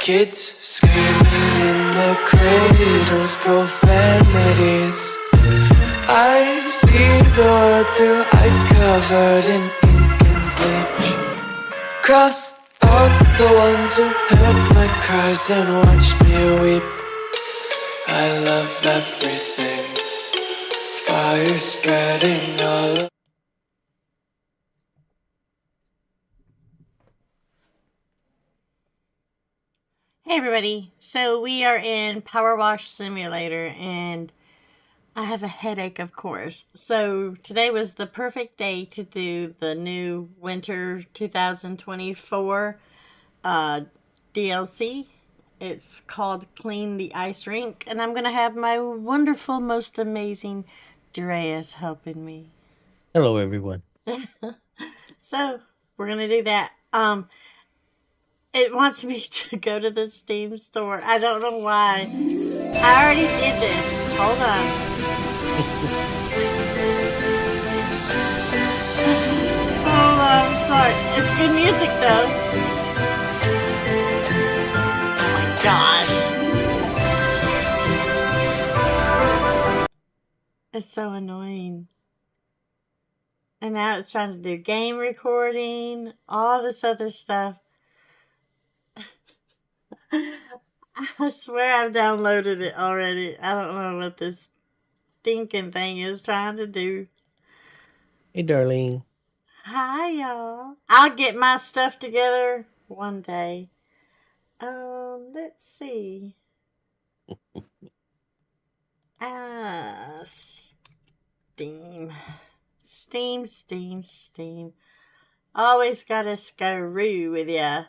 Kids screaming in the cradles, profanities. I see the world through ice covered in ink and bleach. Cross out the ones who heard my cries and watched me weep. I love everything. Fire spreading all over. Hey everybody, so we are in Powerwash Simulator and I have a headache, of course. So today was the perfect day to do the new winter 2024 DLC. It's called Clean the Ice Rink, and I'm going to have my wonderful, most amazing Dreas helping me. Hello everyone. So we're going to do that. It wants me to go to the Steam store. I don't know why. I already did this. Hold on. Hold on, I'm sorry. It's good music though. Oh my gosh. It's so annoying. And now it's trying to do game recording, all this other stuff. I swear I've downloaded it already. I don't know what this stinking thing is trying to do. Hey Darlene. Hi y'all. I'll get my stuff together one day. Let's see. Steam. Always gotta screw with ya.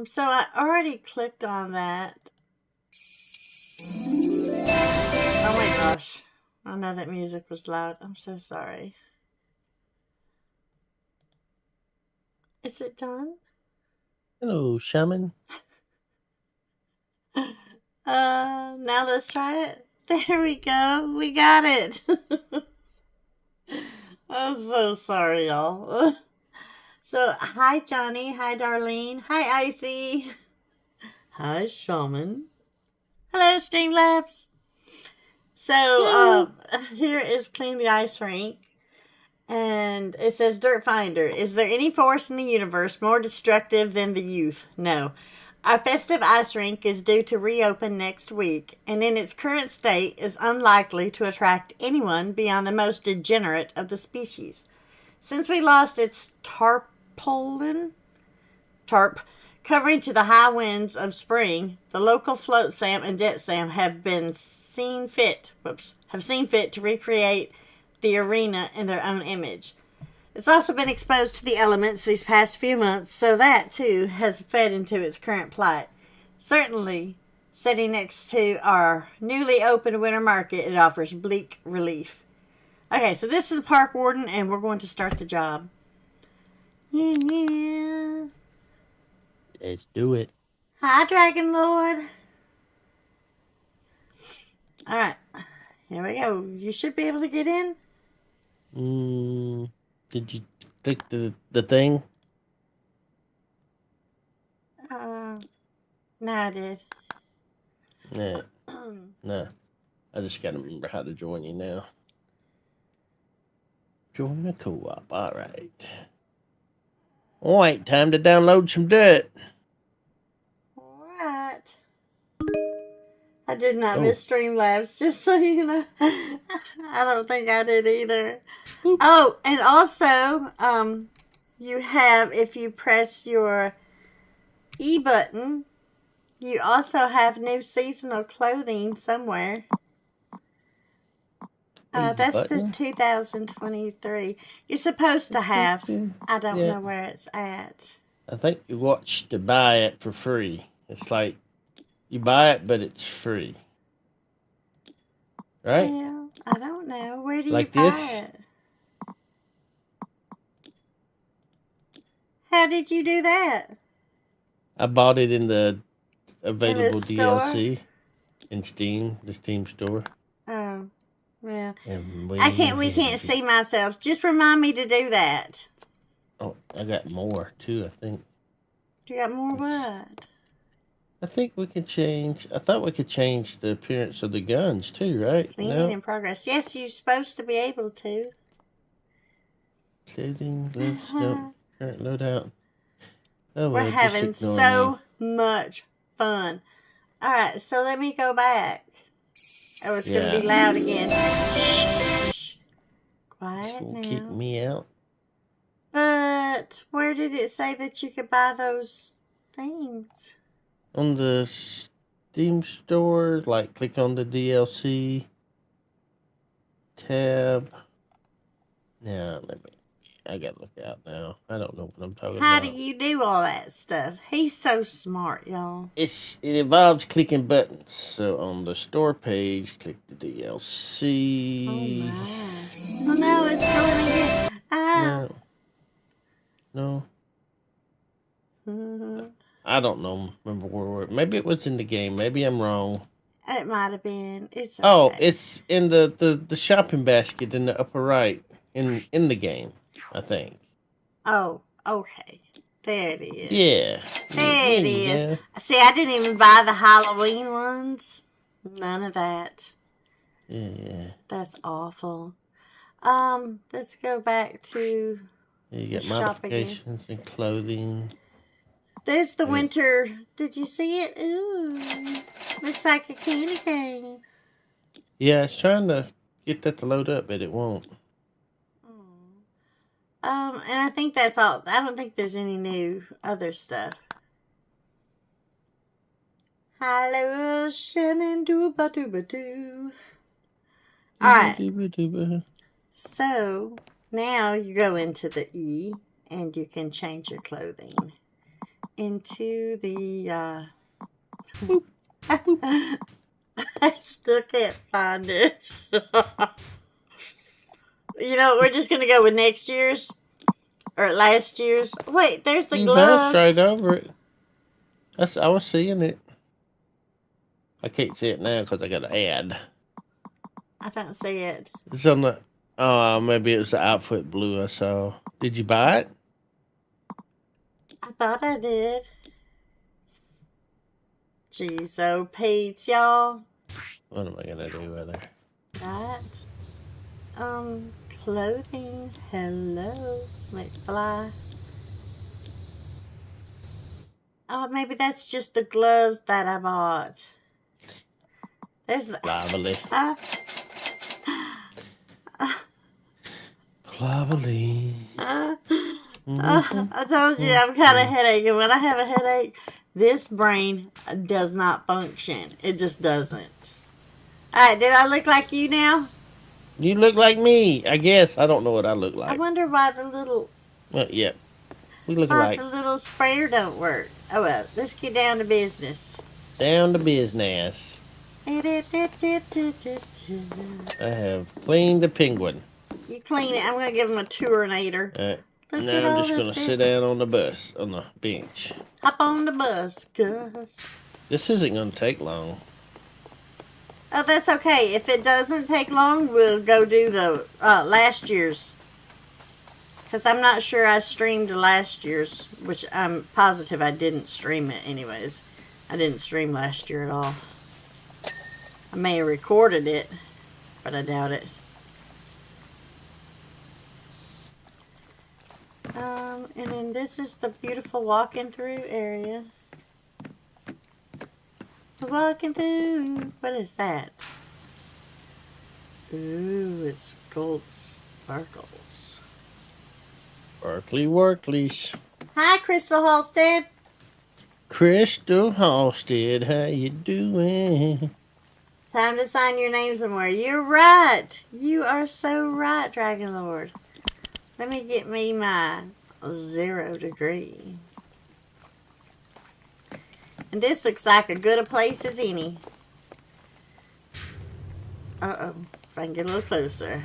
So I already clicked on that. Oh my gosh. I know that music was loud. I'm so sorry. Is it done? Hello, Shaman. Now let's try it. There we go. We got it. I'm so sorry, y'all. So, hi, Johnny. Hi, Darlene. Hi, Icy. Hi, Shaman. Hello, Streamlabs. So, here is Clean the Ice Rink. And it says, Dirt Finder. Is there any force in the universe more destructive than the youth? No. Our festive ice rink is due to reopen next week, and in its current state is unlikely to attract anyone beyond the most degenerate of the species. Since we lost its tarp covering to the high winds of spring, the local float Sam and jet Sam have seen fit to recreate the arena in their own image. It's also been exposed to the elements these past few months, so that too has fed into its current plight. Certainly, sitting next to our newly opened winter market, it offers bleak relief. Okay, so this is the park warden, and we're going to start the job. Yeah. Let's do it. Hi, Dragon Lord. Alright, here we go. You should be able to get in. Did you click the thing? No, I did. Yeah. No. I just gotta remember how to join you now. Join the co-op. Alright. Alright, time to download some dirt. Alright. I did not miss Streamlabs, just so you know. I don't think I did either. Oops. Oh, and also, you have, if you press your E button, you also have new seasonal clothing somewhere. That's the 2023. You're supposed to have. I don't know where it's at. I think you watch to buy it for free. It's like you buy it, but it's free. Right? Well, I don't know. Where do like you buy this? it? How did you do that? I bought it in the available DLC in Steam, the Steam store. Oh, well, we can't see myself. Just remind me to do that. Oh, I got more too, I think. You got more what? I think we can change. I thought we could change the appearance of the guns too, right? Cleaning No. in progress. Yes, you're supposed to be able to. Clothing, gloves, no. Current loadout. Oh We're well, just having ignore me. so much fun. Alright, so let me go back. Oh, it's going to be loud again. Shh. This Quiet will kick now. me out. But where did it say that you could buy those things? On the Steam store, like click on the DLC tab. Now, I gotta look out now. I don't know what I'm talking How about. do you do all that stuff? He's so smart, y'all. It involves clicking buttons. So on the store page, click the DLC. Oh my. Oh no, it's going again. Ah. No. Mhm. I don't know. Remember where we're. Maybe it was in the game. Maybe I'm wrong. It might have been. It's okay. Oh, it's in the shopping basket in the upper right in the game, I think. Oh, okay. There it is. Yeah. There it you is. go. See, I didn't even buy the Halloween ones. None of that. Yeah. That's awful. Let's go back to You get shop again. modifications and clothing. There's the winter. Did you see it? Ooh. Looks like a candy cane. Yeah, it's trying to get that to load up, but it won't. And I think that's all. I don't think there's any new other stuff. Hello, Shannon, dooba dooba doo. Alright. So, now you go into the E, and you can change your clothing. Into the, I still can't find it. You know, we're just going to go with next year's. Or last year's. Wait, there's the gloves. Bounced right over it. I was seeing it. I can't see it now because I got an ad. I don't see it. It's on the. Oh, maybe it was the outfit blue I saw. Did you buy it? I thought I did. Jeez, oh, Pete, y'all. What am I gonna do with her? Right. Clothing. Hello, McFly. Oh, maybe that's just the gloves that I bought. There's the. Lovely. Lovely. I told you I'm kind of headache, and when I have a headache, this brain does not function. It just doesn't. Alright, did I look like you now? You look like me, I guess. I don't know what I look like. I wonder why the little Well, yeah. We look alike. the little sprayer don't work. Oh well, let's get down to business. Down to business. I have cleaned the penguin. You clean it. I'm going to give him a tourinator. Look Now at I'm all just going to sit down on the bus, on the bench. Hop on the bus, Gus. This isn't going to take long. Oh, that's okay. If it doesn't take long, we'll go do the last year's. Because I'm not sure I streamed last year's, which I'm positive I didn't stream it anyways. I didn't stream last year at all. I may have recorded it, but I doubt it. And then this is the beautiful walking through area. Walking through. What is that? Ooh, it's gold sparkles. Sparkly Workleys. Hi, Crystal Halstead. Crystal Halstead, how you doing? Time to sign your name somewhere. You're right. You are so right, Dragon Lord. Let me get me my 0 degree. And this looks like as good a place as any. Uh-oh. If I can get a little closer.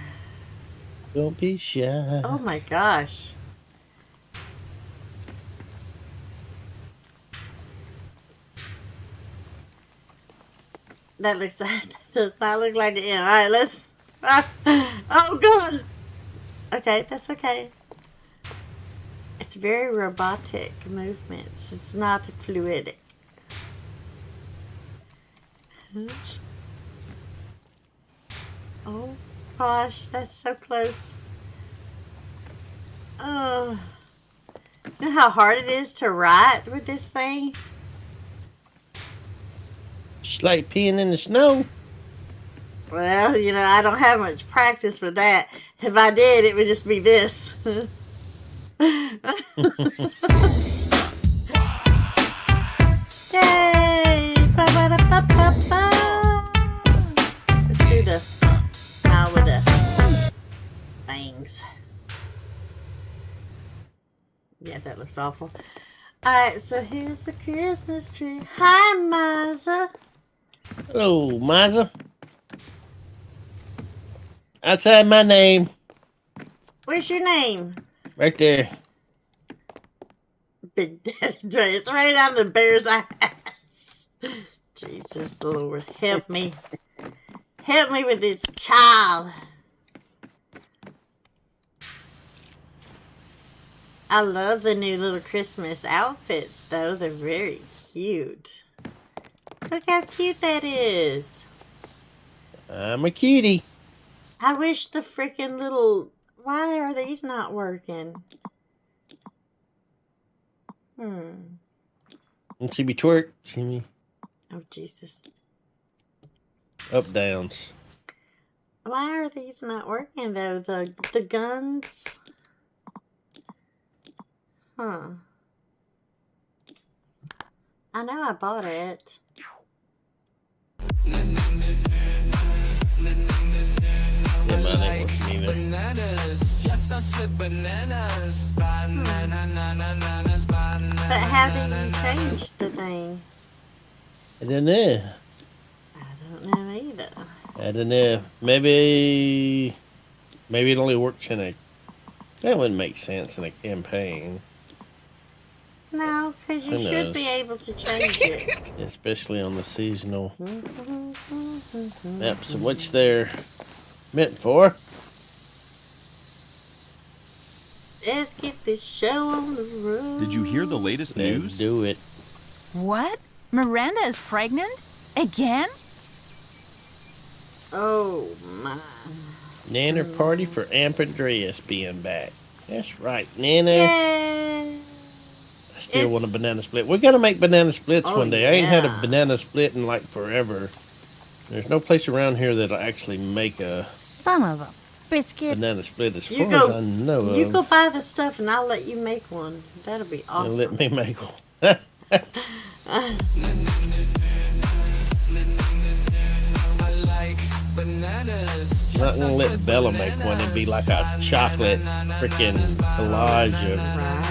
Don't be shy. Oh my gosh. That looks like, does not look like the end. Alright, let's. Oh god! Okay, that's okay. It's It's very robotic movements. It's not fluid. Oh gosh, that's so close. Oh, you know how hard it is to write with this thing? It's like peeing in the snow. Well, I don't have much practice with that. If I did, it would just be this. Yay! Ba-ba-da-ba-ba-ba. Let's do the smile with the fangs. Yeah, that looks awful. Alright, so here's the Christmas tree. Hi, Maza. Hello, Maza. Outside my name. Where's your name? Right there. Big Daddy Dre. It's right on the bear's ass. Jesus Lord, help me. Help me with this child. I love the new little Christmas outfits, though. They're very cute. Look how cute that is. I'm a cutie. I wish the freaking little... Why are these not working? Let's see me twerk. See me. Oh, Jesus. Up, downs. Why are these not working, though? The guns... Huh. I know I bought it. Yeah, mine ain't working either. Yes, I said bananas. But how do you change the thing? I don't know. I don't know either. I don't know. Maybe it only works in a... That wouldn't make sense in a campaign. No, because you Who should be knows? able to change it. Especially on the seasonal maps, which they're meant for. Let's get this show on the road. Did you hear the latest Let's news? do it. What? Miranda is pregnant? Again? Oh, my. Nanner party for Amp Andreas being back. That's right, Nana. Yay! I still want a banana split. We gotta make banana splits Oh, one day. I ain't had a yeah. banana split in like forever. There's no place around here that'll actually make a Son of a biscuit. banana split as You far go- as I know of. You go buy the stuff and I'll let you make one. That'll be Now awesome. let me make one. Bananas. I'm not gonna let Bella make one. It'd be like a chocolate freaking collage of. Right.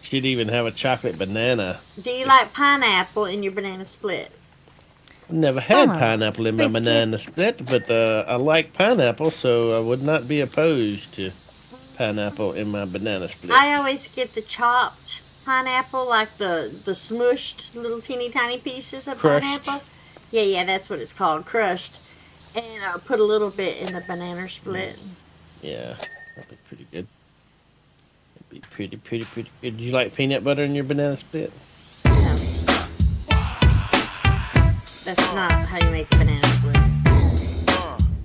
She'd even have a chocolate banana. Do you like pineapple in your banana split? I've never Son had of a pineapple in my biscuit. banana split, but I like pineapple, so I would not be opposed to pineapple in my banana split. I always get the chopped pineapple, like the smushed little teeny tiny pieces of Crushed. pineapple. Yeah, that's what it's called, crushed. And I'll put a little bit in the banana split. Yeah, that'd be pretty good. That'd be pretty good. Do you like peanut butter in your banana split? No. That's not how you make a banana split.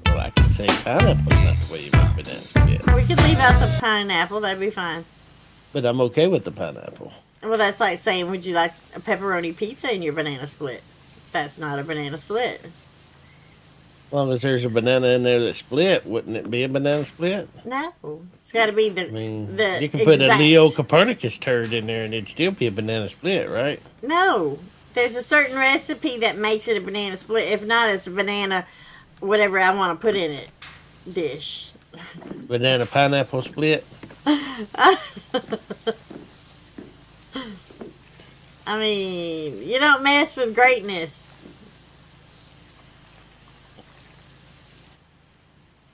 Well, I could say pineapple's not the way you make banana split. We could leave out the pineapple, that'd be fine. But I'm okay with the pineapple. Well, that's like saying, would you like a pepperoni pizza in your banana split? That's not a banana split. As long as there's a banana in there that's split, wouldn't it be a banana split? No. It's got to be the, I mean, the you can put a exact- Leo Copernicus turd in there and it'd still be a banana split, right? No. There's a certain recipe that makes it a banana split. If not, it's a banana, whatever I want to put in it, dish. Banana pineapple split. I mean, you don't mess with greatness.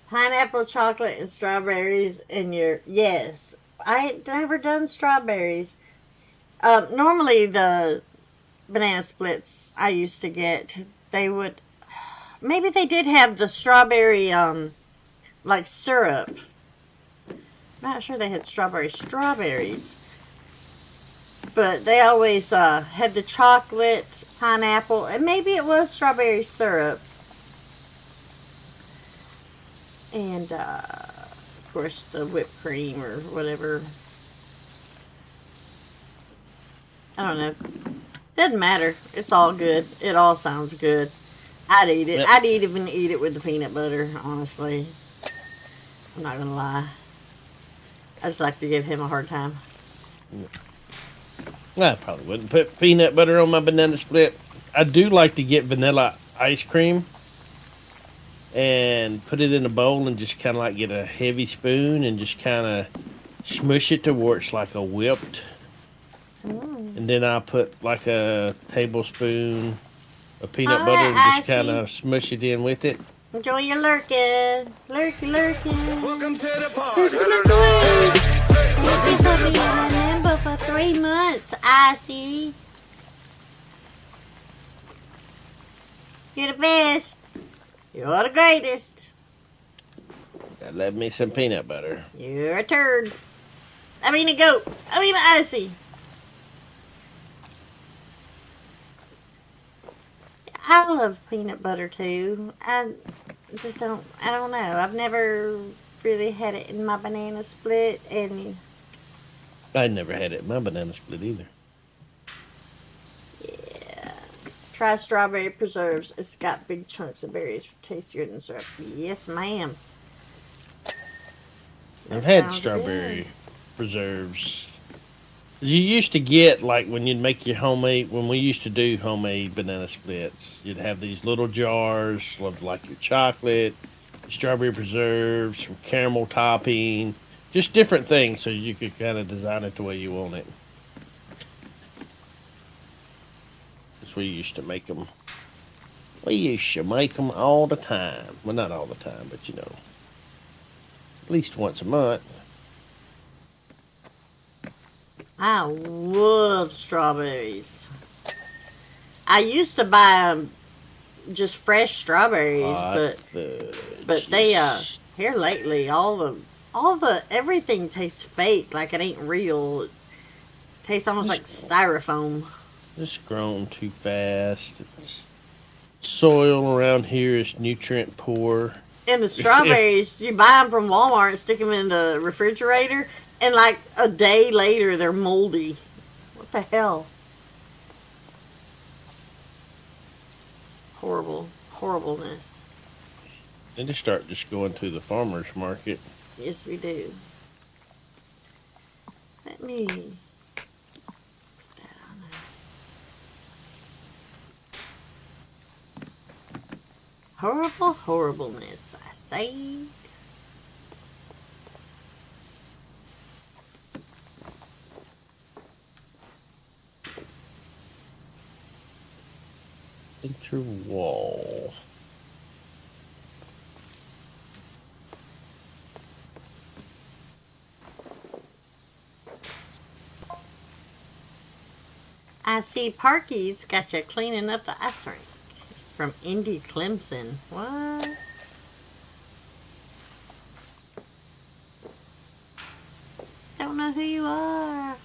Pineapple, chocolate, and strawberries in your... Yes. I ain't never done strawberries. Normally, the banana splits I used to get, they would... Maybe they did have the strawberry, like, syrup. not sure they had strawberries. But they always had the chocolate, pineapple, and maybe it was strawberry syrup. And, of course, the whipped cream or whatever. I don't know. Doesn't matter. It's all good. It all sounds good. I'd eat it. Yep. I'd even eat it with the peanut butter, honestly. I'm not going to lie. I just like to give him a hard time. I probably wouldn't put peanut butter on my banana split. I do like to get vanilla ice cream and put it in a bowl and just kind of like get a heavy spoon and just kind of smush it to where it's like a whipped. And then I'll put like a tablespoon of peanut butter and just kind of smush it in with it. Enjoy your lurking. Lurking. Welcome to the party. Lurking for being a member for 3 months, Icy. You're the best. You're the greatest. I love me some peanut butter. You're a turd. I mean a goat. I mean Icy. I love peanut butter too. I don't know. I've never really had it in my banana split, and I never had it in my banana split either. yeah. Try strawberry preserves. It's got big chunks of berries, tastier than syrup. Yes, ma'am. I've had sounds strawberry preserves. You used to get, like, when you'd make your homemade, when we used to do homemade banana splits, you'd have these little jars of, like, your chocolate, strawberry preserves, some caramel topping, just different things so you could kind of design it the way you want it. Because we used to make them. We used to make them all the time. Well, not all the time, but, you know, at least once a month. I love strawberries. I used to buy just fresh strawberries, Hot but they here lately all the everything tastes fake, like it ain't real. It tastes almost like styrofoam. It's grown too fast. It's soil around here is nutrient poor. And the strawberries, you buy them from Walmart and stick them in the refrigerator, and like a day later they're moldy. What the hell? Horribleness. Then to start just going to the farmer's market. Yes, we do. Let me put that on there. Horribleness, I say. Center wall. I see Parky's got you cleaning up the ice rink. From Indy Clemson. What? Don't know who you are.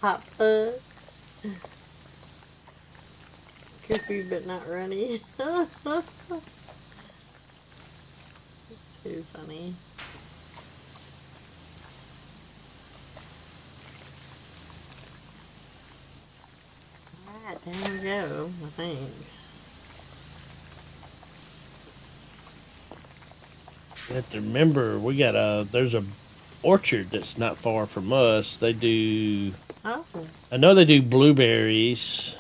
Hot fudge. Goofy but not runny. Too funny. Alright, there we go, I think. You have to remember, we got there's a orchard that's not far from us. They do, Oh. I know they do blueberries.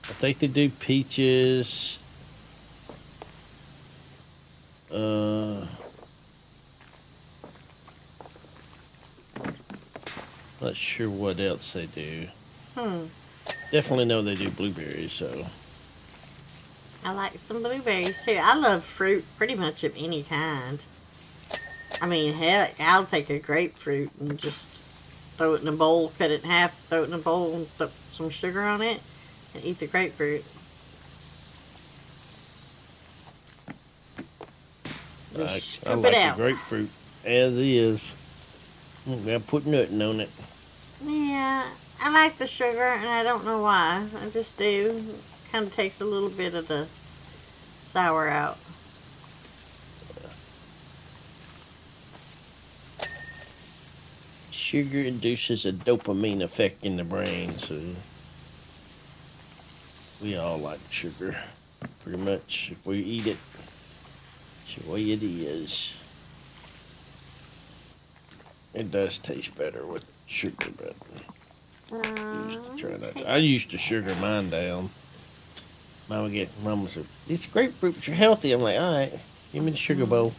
I think they do peaches. Not sure what else they do. Definitely know they do blueberries, so. I like some blueberries too. I love fruit pretty much of any kind. I mean, heck, I'll take a grapefruit and just throw it in a bowl, cut it in half, throw it in a bowl, and throw some sugar on it. and eat the grapefruit. I Just scoop like it the out. grapefruit as is. I put nothing on it. Yeah, I like the sugar, and I don't know why. I just do. Kind of takes a little bit of the sour out. Sugar induces a dopamine effect in the brain, so we all like sugar. Pretty much, if we eat it, it's the way it is. It does taste better with sugar, but I used to try that. I used to sugar mine down. Mama said, "It's grapefruit, but you're healthy." I'm like, all right, give me the sugar bowl.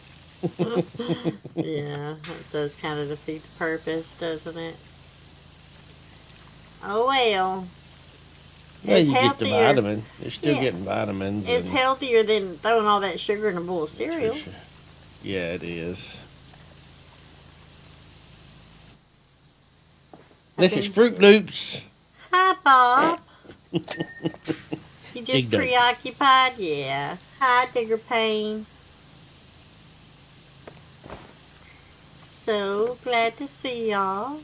Yeah, it does kind of defeat the purpose, doesn't it? Oh well. Well, It's you get the healthier. vitamin. You're still Yeah. getting vitamins. It's and healthier than throwing all that sugar in a bowl of cereal. nutrition. Yeah, it is. This is Fruit Loops. Hi, Bob. You just Dig dug. preoccupied? Yeah. Hi, Digger Payne. So glad to see y'all.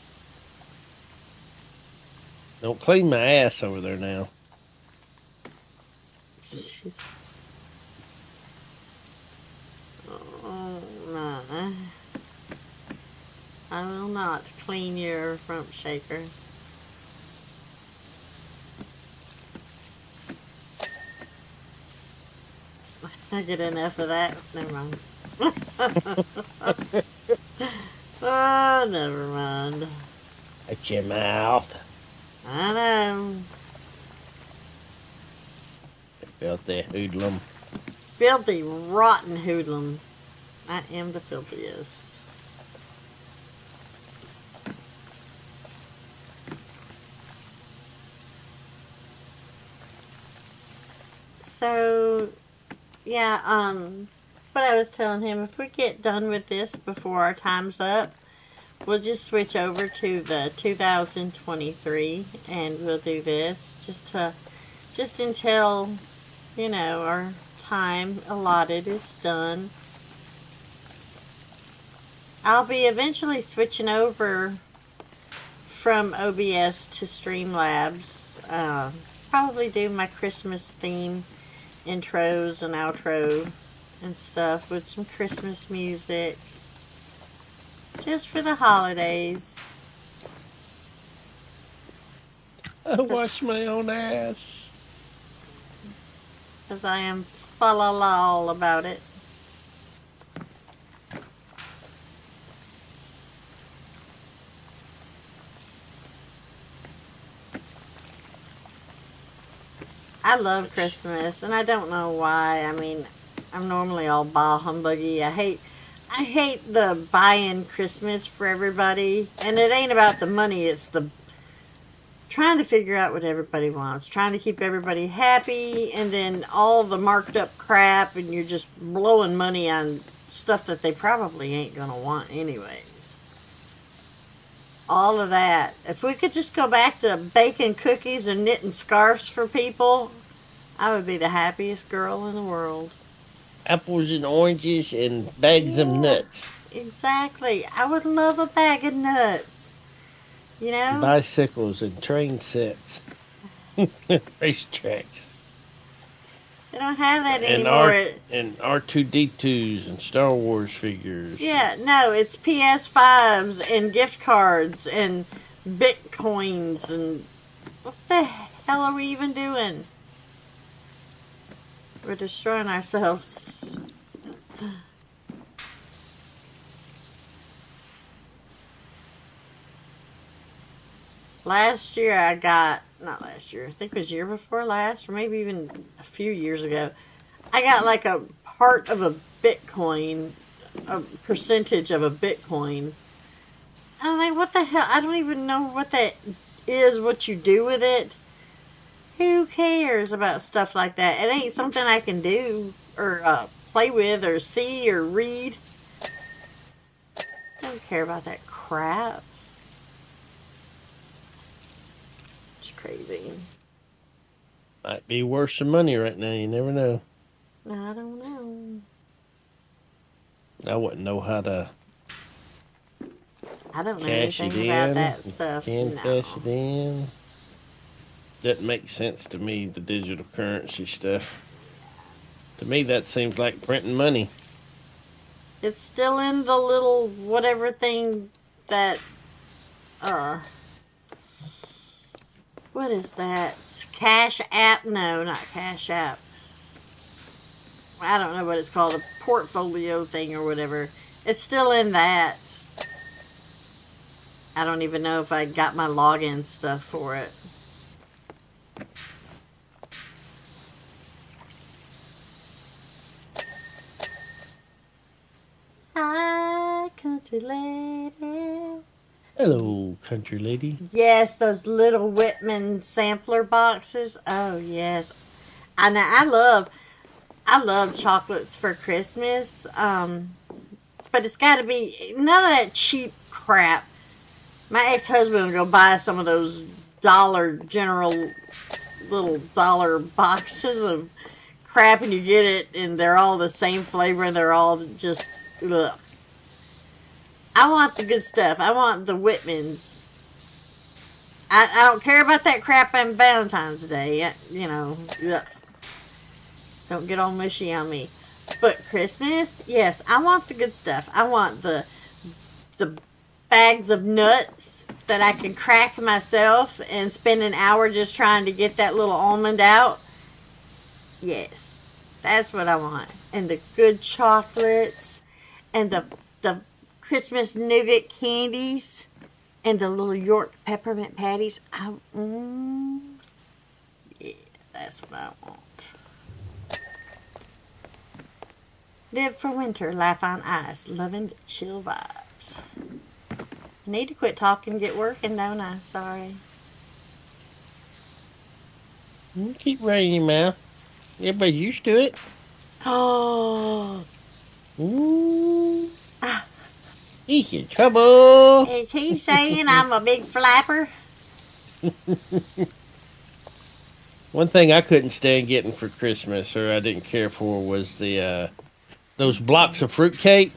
Don't clean my ass over there now. Jeez. Oh, no. I will not clean your rump shaker. I get enough of that. Never mind. Oh, never mind. At your mouth. I know. Filthy hoodlum. Filthy, rotten hoodlum. I am the filthiest. So, yeah, what I was telling him, if we get done with this before our time's up, we'll just switch over to the 2023 and we'll do this just until, you know, our time allotted is done. I'll be eventually switching over from OBS to Streamlabs. Probably do my Christmas theme intros and outro and stuff with some Christmas music. Just for the holidays. I wash my own ass. Because I am fa-la-la about it. I love Christmas, and I don't know why. I mean, I'm normally all bah humbuggy. I hate the buying Christmas for everybody, and it ain't about the money. It's the trying to figure out what everybody wants, trying to keep everybody happy, and then all the marked up crap, and you're just blowing money on stuff that they probably ain't gonna want anyways. All of that. If we could just go back to baking cookies and knitting scarves for people, I would be the happiest girl in the world. Apples and oranges and bags of nuts. Exactly. I would love a bag of nuts. You know? Bicycles and train sets. Racetracks. They don't have that And anymore. and R2D2s and Star Wars figures. Yeah, no, it's PS5s and gift cards and Bitcoins and what the hell are we even doing? We're destroying ourselves. Last year I got, not last year, I think it was year before last, or maybe even a few years ago, I got like a part of a Bitcoin, a percentage of a Bitcoin. I'm like, what the hell? I don't even know what that is, what you do with it. Who cares about stuff like that? It ain't something I can do, or play with, or see, or read. I don't care about that crap. It's crazy. Might be worth some money right now. You never know. I don't know. I wouldn't know how to I don't know cash it anything about in. that stuff. Can No. cash it in. Doesn't make sense to me, the digital currency stuff. To me, that seems like printing money. It's still in the little whatever thing that, what is that? Cash App? No, not Cash App. I don't know what it's called, a portfolio thing or whatever. It's still in that. I don't even know if I got my login stuff for it. Hi, country lady. Hello, country lady. Yes, those little Whitman sampler boxes. Oh yes, I love chocolates for Christmas. But it's got to be none of that cheap crap. My ex-husband will go buy some of those Dollar General little dollar boxes of crap, and you get it, and they're all the same flavor, and they're all just ugh. I want the good stuff. I want the Whitmans. I don't care about that crap on Valentine's Day. You know, ugh. Don't get all mushy on me. But Christmas, yes, I want the good stuff. I want the bags of nuts that I can crack myself and spend an hour just trying to get that little almond out. Yes, that's what I want. And the good chocolates and the Christmas nougat candies and the little York peppermint patties. Yeah, that's what I want. Live for winter, laugh on ice, loving the chill vibes. I need to quit talking and get working, don't I? Sorry. You keep running your mouth. Everybody's used to it. Oh, Ooh. He's in trouble. is he saying I'm a big flapper? One thing I couldn't stand getting for Christmas, or I didn't care for, was the those blocks of fruitcake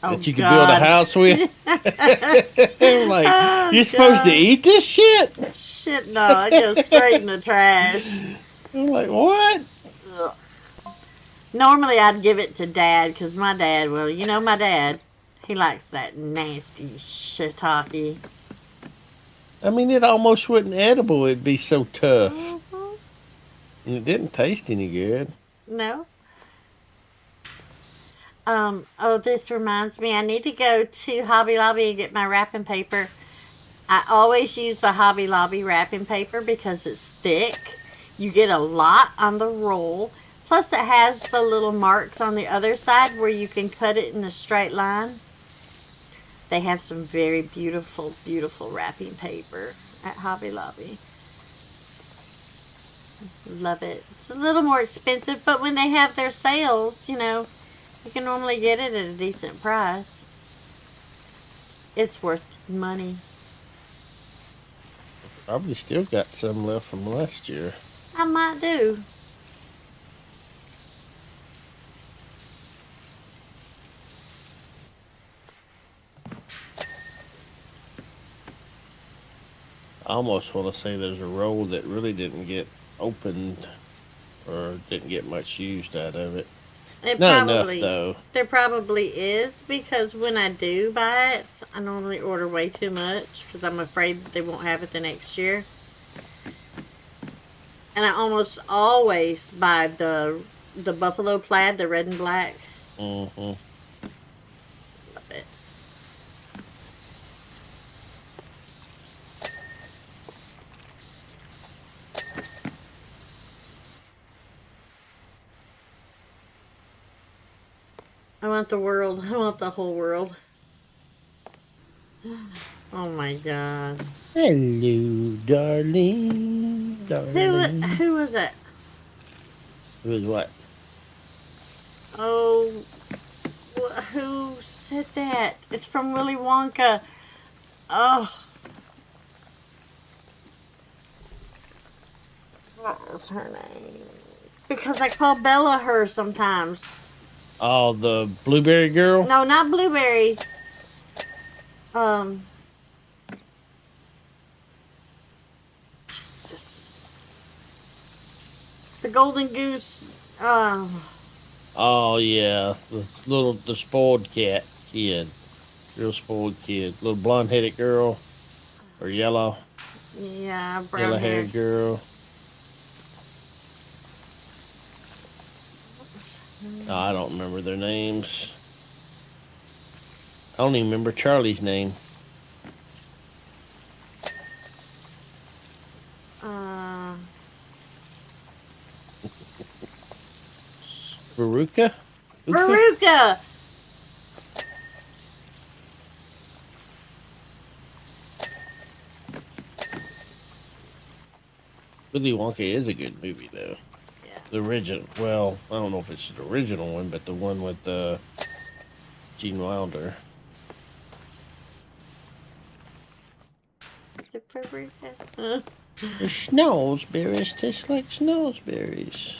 that you could build a house with. I'm like, Oh, you're supposed to God. eat this shit? Shit, no, it goes straight in the trash. I'm like, what? Ugh. Normally I'd give it to Dad, because my dad, well, you know my dad, he likes that nasty shiitake. I mean, it almost wasn't edible. It'd be so tough. Mhm. And it didn't taste any good. No. Oh, this reminds me, I need to go to Hobby Lobby and get my wrapping paper. I always use the Hobby Lobby wrapping paper because it's thick. You get a lot on the roll. Plus it has the little marks on the other side where you can cut it in a straight line. They have some very beautiful, beautiful wrapping paper at Hobby Lobby. Love it. It's a little more expensive, but when they have their sales, you know, you can normally get it at a decent price. It's worth money. Probably still got some left from last year. I might do. I almost want to say there's a roll that really didn't get opened or didn't get much used out of it. Not enough, though. There probably is, because when I do buy it, I normally order way too much because I'm afraid that they won't have it the next year. And I almost always buy the buffalo plaid, the red and black. Mm-hmm. Love it. I want the world. I want the whole world. Oh my God. Hello, darling. Who was it? It was what? Oh, who said that? It's from Willy Wonka. Oh. What was her name? Because I call Bella her sometimes. Oh, the blueberry girl? No, not Blueberry. Jesus. The Golden Goose. Oh, yeah. The spoiled kid. Real spoiled kid. Little blonde headed girl. Or yellow. Yeah, brown Yellow hair. haired girl. Oh, I don't remember their names. I don't even remember Charlie's name. Veruca? Veruca! Willy Wonka is a good movie, though. Yeah. The original. Well, I don't know if it's the original one, but the one with Gene Wilder. Is it Veruca? The snowsberries taste like snowsberries.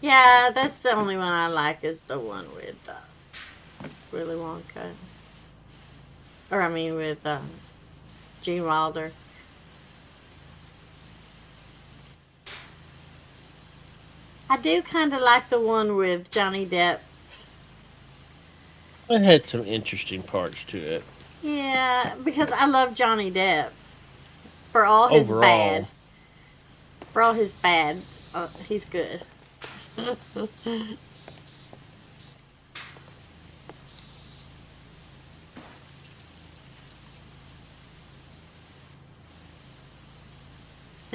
Yeah, that's the only one I like is the one with Willy Wonka. Or I mean with Gene Wilder. I do kind of like the one with Johnny Depp. It had some interesting parts to it. Yeah, because I love Johnny Depp. For all his Overall. bad. For all his bad, he's good. Is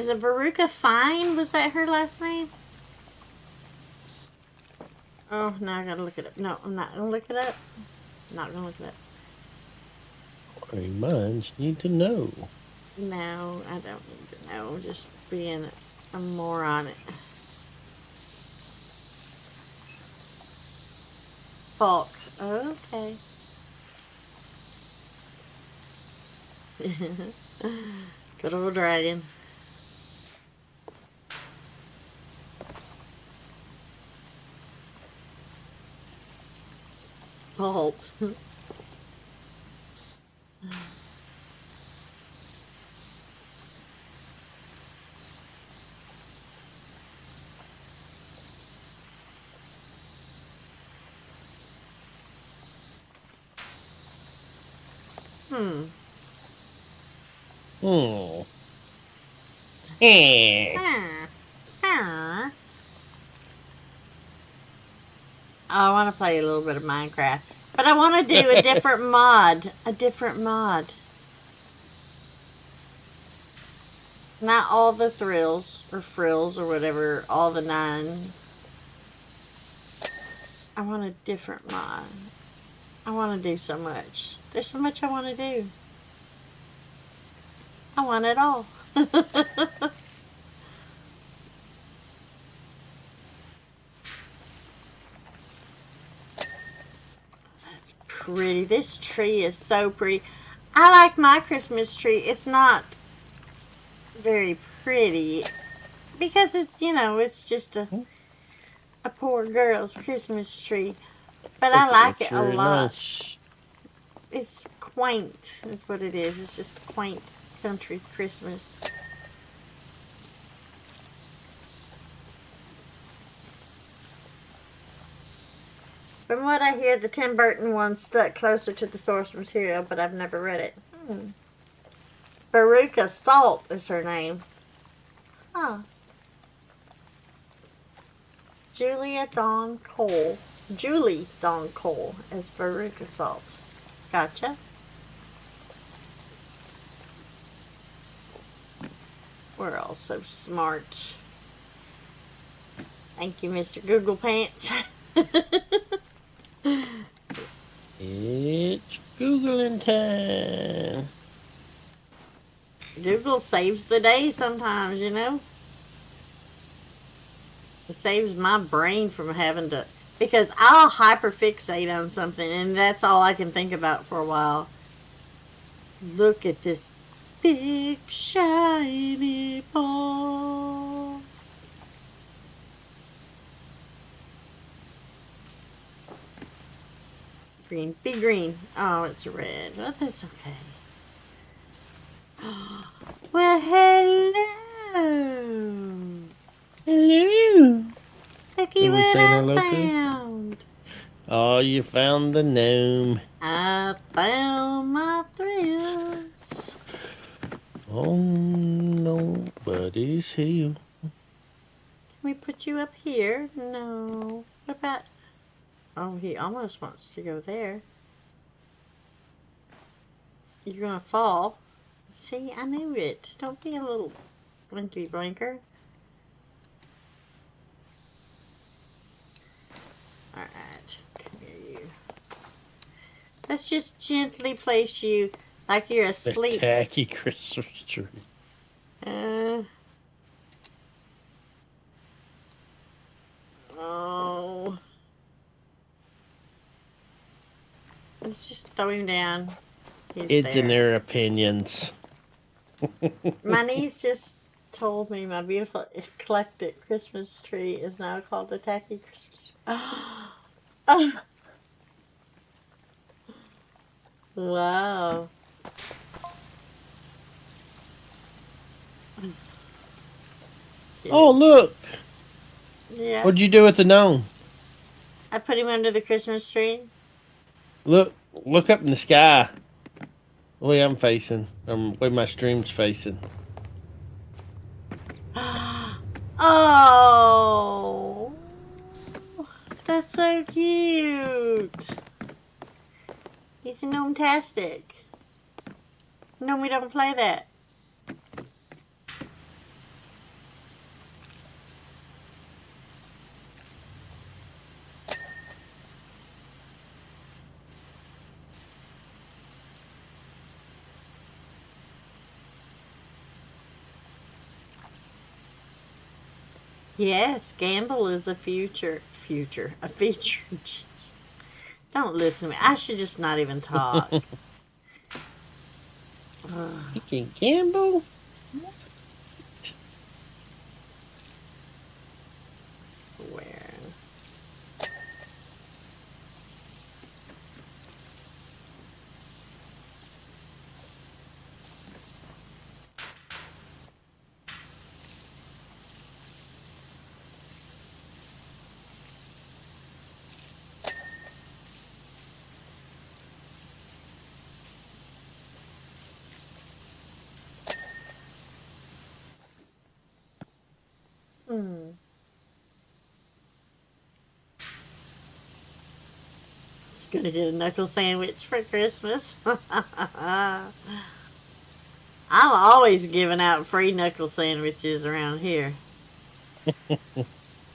it Veruca Fine? Was that her last name? Oh, now I gotta look it up. No, I'm not gonna look it up. I'm not gonna look it up. Our minds need to know. No, I don't need to know. Just being a moron. Falk. Okay. Good old dragon. Salt. I want to play a little bit of Minecraft. But I want to do a different mod. A different mod. Not all the thrills or frills or whatever, all the 9. I want a different mod. I want to do so much. There's so much I want to do. I want it all. That's pretty. This tree is so pretty. I like my Christmas tree. It's not very pretty because it's, you know, it's just a poor girl's Christmas tree. But I like it a Very lot. nice. It's quaint is what it is. It's just quaint country Christmas. From what I hear, the Tim Burton one stuck closer to the source material, but I've never read it. Veruca Salt is her name. Huh. Julie Dawn Cole as Veruca Salt. Gotcha. We're all so smart. Thank you, Mr. Google Pants. It's Googling time. Google saves the day sometimes, you know. It saves my brain from having to Because I'll hyperfixate on something, and that's all I can think about for a while. Look at this big shiny ball. Green, be green. Oh, it's red. Well, that's okay. Well, hello. Hello. Looky Are we what saying I hello to him? found. Oh, you found the gnome. I found my thrills. Oh, nobody's here. Can we put you up here? No. What about... Oh, he almost wants to go there. You're gonna fall. See, I knew it. Don't be a little blinky blinker. Alright, come here, you. Let's just gently place you like you're asleep. Tacky Christmas tree. Oh. Let's just throw him down. He's It's there. in their opinions. My niece just told me my beautiful eclectic Christmas tree is now called the tacky Christmas tree. Wow. Oh, look. Yeah. What'd you do with the gnome? I put him under the Christmas tree. Look up in the sky. The way I'm facing. Where my stream's facing. Oh. That's so cute. He's a gnome-tastic. No, we don't play that. Yes, gamble is a feature. Jesus. Don't listen to me. I should just not even talk. You can gamble? Swearing. Just gonna get a knuckle sandwich for Christmas. I'm always giving out free knuckle sandwiches around here.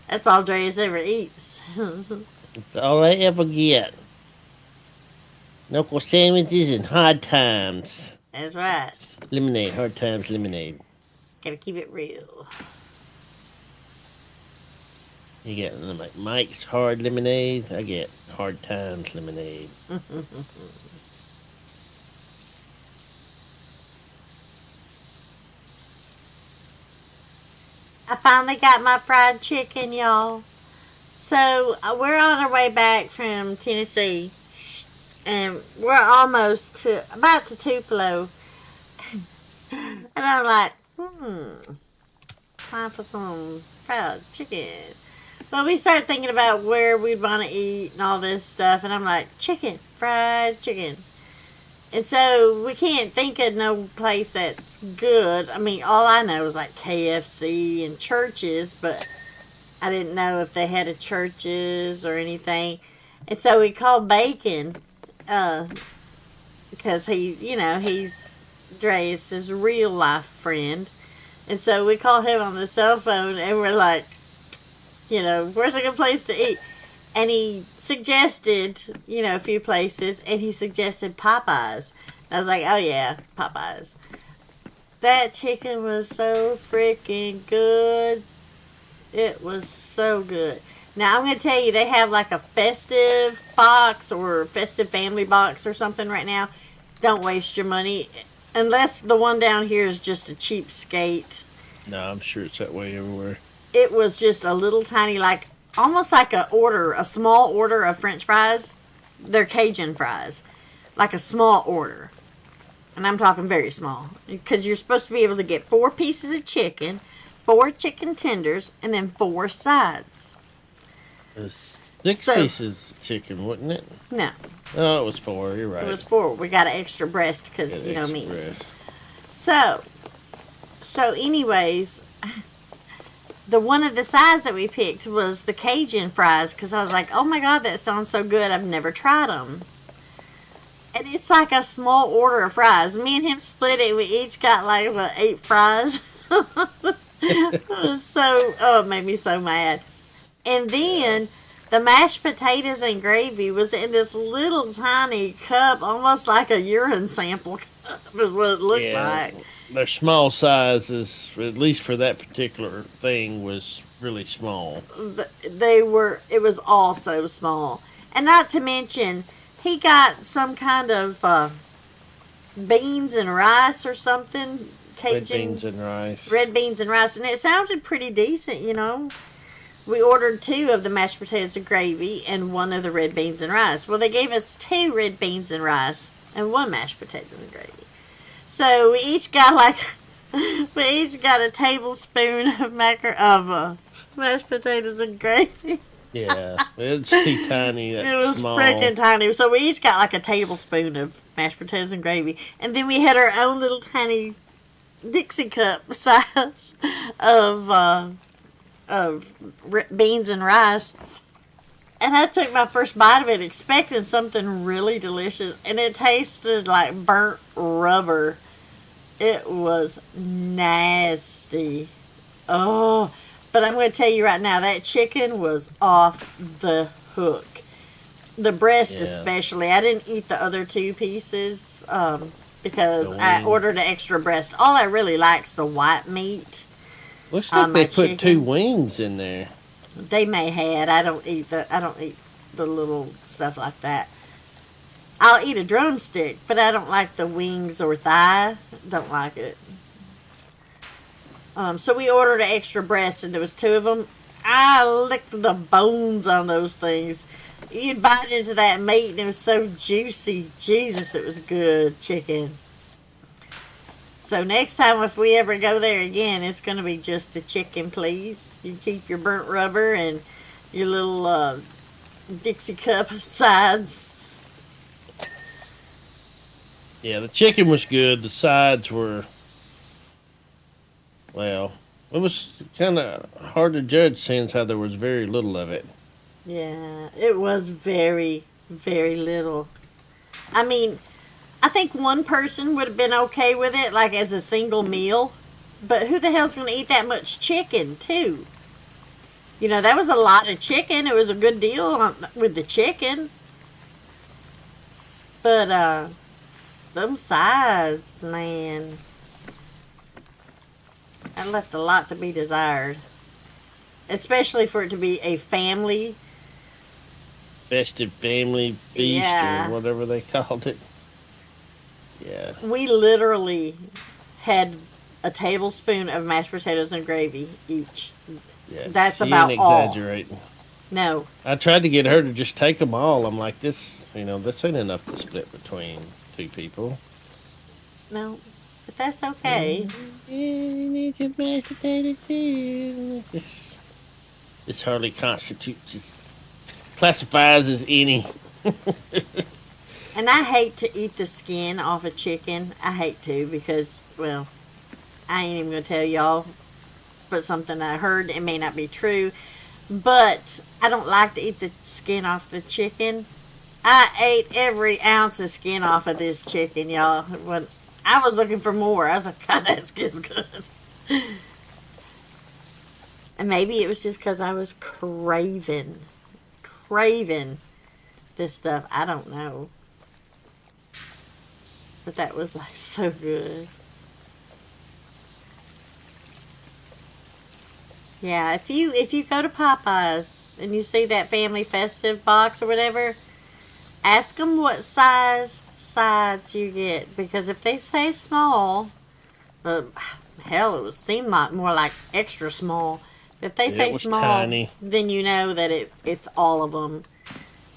That's all Dre's ever eats. That's all I ever get. Knuckle sandwiches and hard times. That's right. Lemonade, hard times lemonade. Gotta keep it real. You get like Mike's hard lemonade. I get hard times lemonade. I finally got my fried chicken, y'all. So we're on our way back from Tennessee, and we're about to Tupelo. And I'm like, time for some fried chicken. But we started thinking about where we'd want to eat and all this stuff, and I'm like, fried chicken. And so we can't think of no place that's good. I mean, all I know is like KFC and Churches, but I didn't know if they had a Churches or anything. And so we called Bacon, because he's Dre's real life friend. And so we called him on the cell phone, and we're like, where's a good place to eat? And he suggested, a few places, and he suggested Popeyes. I was like, oh yeah, Popeyes. That chicken was so freaking good. It was so good. Now, I'm going to tell you, they have like a festive box or festive family box or something right now. Don't waste your money. Unless the one down here is just a cheapskate. No, I'm sure it's that way everywhere. It was just a little tiny, like, almost like a small order of French fries. They're Cajun fries. Like a small order. And I'm talking very small. Because you're supposed to be able to get 4 pieces of chicken, 4 chicken tenders, and then 4 sides. It was 6 pieces of chicken, wasn't it? No. Oh, it was 4. You're right. It was 4. We got an extra breast because, you know me. So anyways, the one of the sides that we picked was the Cajun fries because I was like, oh my God, that sounds so good. I've never tried them. And it's like a small order of fries. Me and him split it. We each got like, 8 fries. It was it made me so mad. And then the mashed potatoes and gravy was in this little tiny cup, almost like a urine sample cup is what it looked like. Their small sizes, at least for that particular thing, was really small. It was all so small. And not to mention, he got some kind of beans and rice or something. Cajun, red beans and rice. Red beans and rice. And it sounded pretty decent, you know. We ordered 2 of the mashed potatoes and gravy and 1 of the red beans and rice. Well, they gave us 2 red beans and rice and 1 mashed potatoes and gravy. So we each got a tablespoon of mashed potatoes and gravy. Yeah, it's too tiny. It was small. freaking tiny. So we each got like a tablespoon of mashed potatoes and gravy, and then we had our own little tiny Dixie cup size of beans and rice. And I took my first bite of it expecting something really delicious, and it tasted like burnt rubber. It was nasty. Oh, but I'm going to tell you right now, that chicken was off the hook. The breast especially. I didn't eat the other 2 pieces because I ordered an extra breast. All I really like is the white meat. Looks like they put 2 wings in there. They may have. I don't eat the little stuff like that. I'll eat a drumstick, but I don't like the wings or thigh. Don't like it. So we ordered an extra breast, and there was 2 of them. I licked the bones on those things. You'd bite into that meat, and it was so juicy. Jesus, it was good chicken. So next time, if we ever go there again, it's going to be just the chicken, please. You keep your burnt rubber and your little Dixie cup sides. Yeah, the chicken was good. The sides were, well, it was kind of hard to judge since how there was very little of it. Yeah, it was very, very little. I mean, I think one person would have been okay with it, like as a single meal. But who the hell's going to eat that much chicken, too? You know, that was a lot of chicken. It was a good deal with the chicken. But, them sides, man. That left a lot to be desired. Especially for it to be a family. Festive family feast or whatever they called it. Yeah. We literally had a tablespoon of mashed potatoes and gravy each. Yeah, that's she about ain't all. Exaggerating. No. I tried to get her to just take them all. I'm like, this ain't enough to split between 2 people. No, but that's okay. This hardly constitutes, classifies as any. And I hate to eat the skin off a chicken. I hate to because, well, I ain't even going to tell y'all, but something I heard, it may not be true, but I don't like to eat the skin off the chicken. I ate every ounce of skin off of this chicken, y'all. When I was looking for more, I was like, God, that skin's good. And maybe it was just because I was craving this stuff. I don't know. But that was like so good. Yeah, if you go to Popeyes and you see that family festive box or whatever, ask them what size sides you get, because if they say small, hell, it would seem like more like extra small. If they say It was small, tiny. then you know that it's all of them.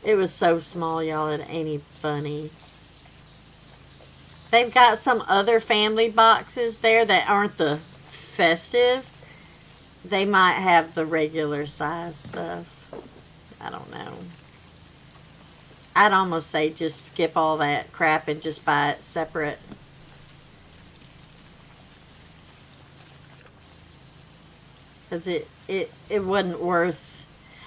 It was so small, y'all, it ain't even funny. They've got some other family boxes there that aren't the festive. They might have the regular size stuff. I don't know. I'd almost say just skip all that crap and just buy it separate. Because it wasn't worth...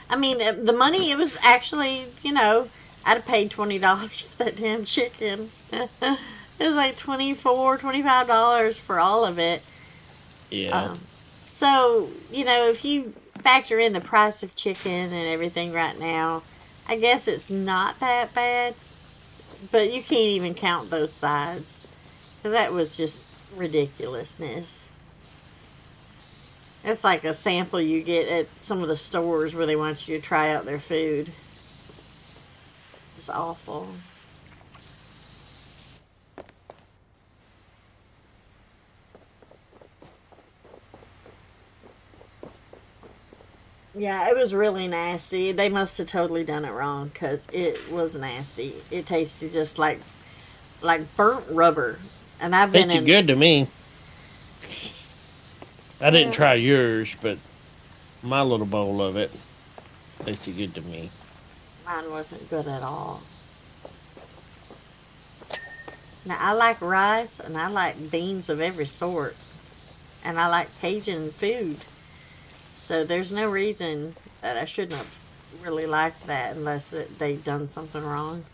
I mean, the money, it was actually, I'd have paid $20 for that damn chicken. It was like $24, $25 for all of it. Yeah. So, if you factor in the price of chicken and everything right now, I guess it's not that bad. But you can't even count those sides, because that was just ridiculousness. It's like a sample you get at some of the stores where they want you to try out their food. It's awful. Yeah, it was really nasty. They must have totally done it wrong, because it was nasty. It tasted just like burnt rubber. And I've been Tasted good to me. I didn't try yours, but my little bowl of it tasted good to me. Mine wasn't good at all. Now, I like rice, and I like beans of every sort. And I like Cajun food. So there's no reason that I shouldn't have really liked that unless they'd done something wrong.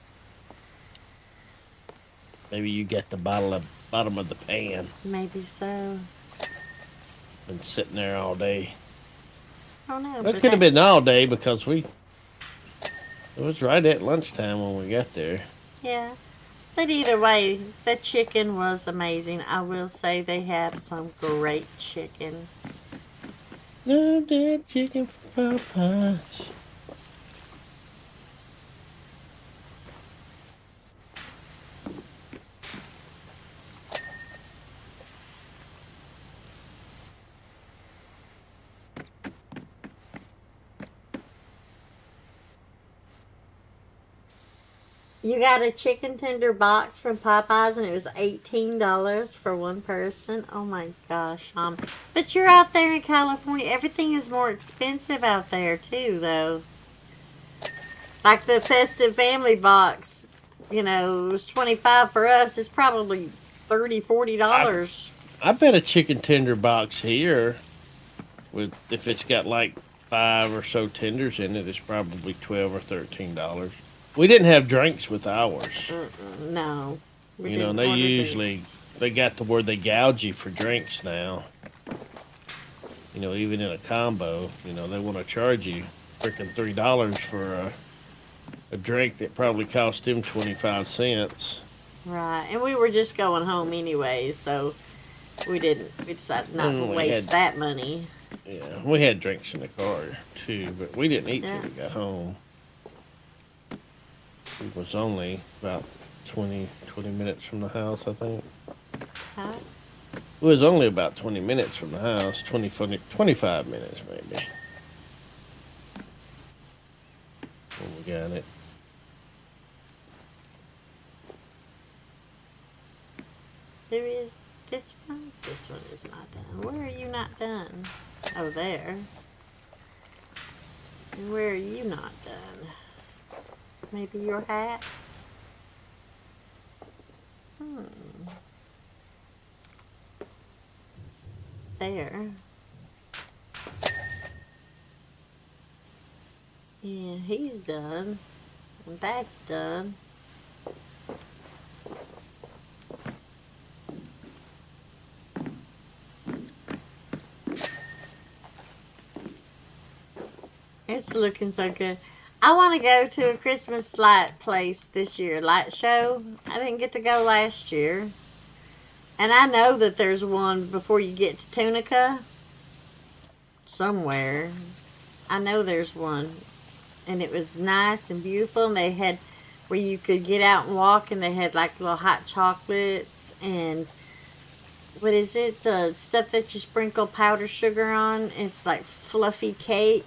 Maybe you got the bottom of the pan. Maybe so. Been sitting there all day. I don't know. Well, it could have been all day because it was right at lunchtime when we got there. Yeah. But either way, the chicken was amazing. I will say they have some great chicken. Love that chicken from Popeyes. You got a chicken tender box from Popeyes, and it was $18 for one person. Oh my gosh, but you're out there in California. Everything is more expensive out there too, though. Like the festive family box, it was $25 for us. It's probably $30, $40. I bet a chicken tender box here, if it's got like 5 or so tenders in it, it's probably $12 or $13. We didn't have drinks with ours. No. And they got to where they gouge you for drinks now. Even in a combo, they want to charge you freaking $3 for a drink that probably cost them 25 cents. Right, and we were just going home anyway, so we decided not to waste that money. Yeah, we had drinks in the car too, but we didn't eat till we got home. It was only about 20 minutes from the house, I think. Huh? It was only about 20 minutes from the house, 25 minutes maybe. When we got it. There is this one. This one is not done. Where are you not done? Oh, there. And where are you not done? Maybe your hat? There. Yeah, he's done. And that's done. It's looking so good. I want to go to a Christmas light place this year, light show. I didn't get to go last year. And I know that there's one before you get to Tunica. somewhere. I know there's one. And it was nice and beautiful. And they had where you could get out and walk. And they had like little hot chocolates. And what is it? The stuff that you sprinkle powdered sugar on. It's like fluffy cake.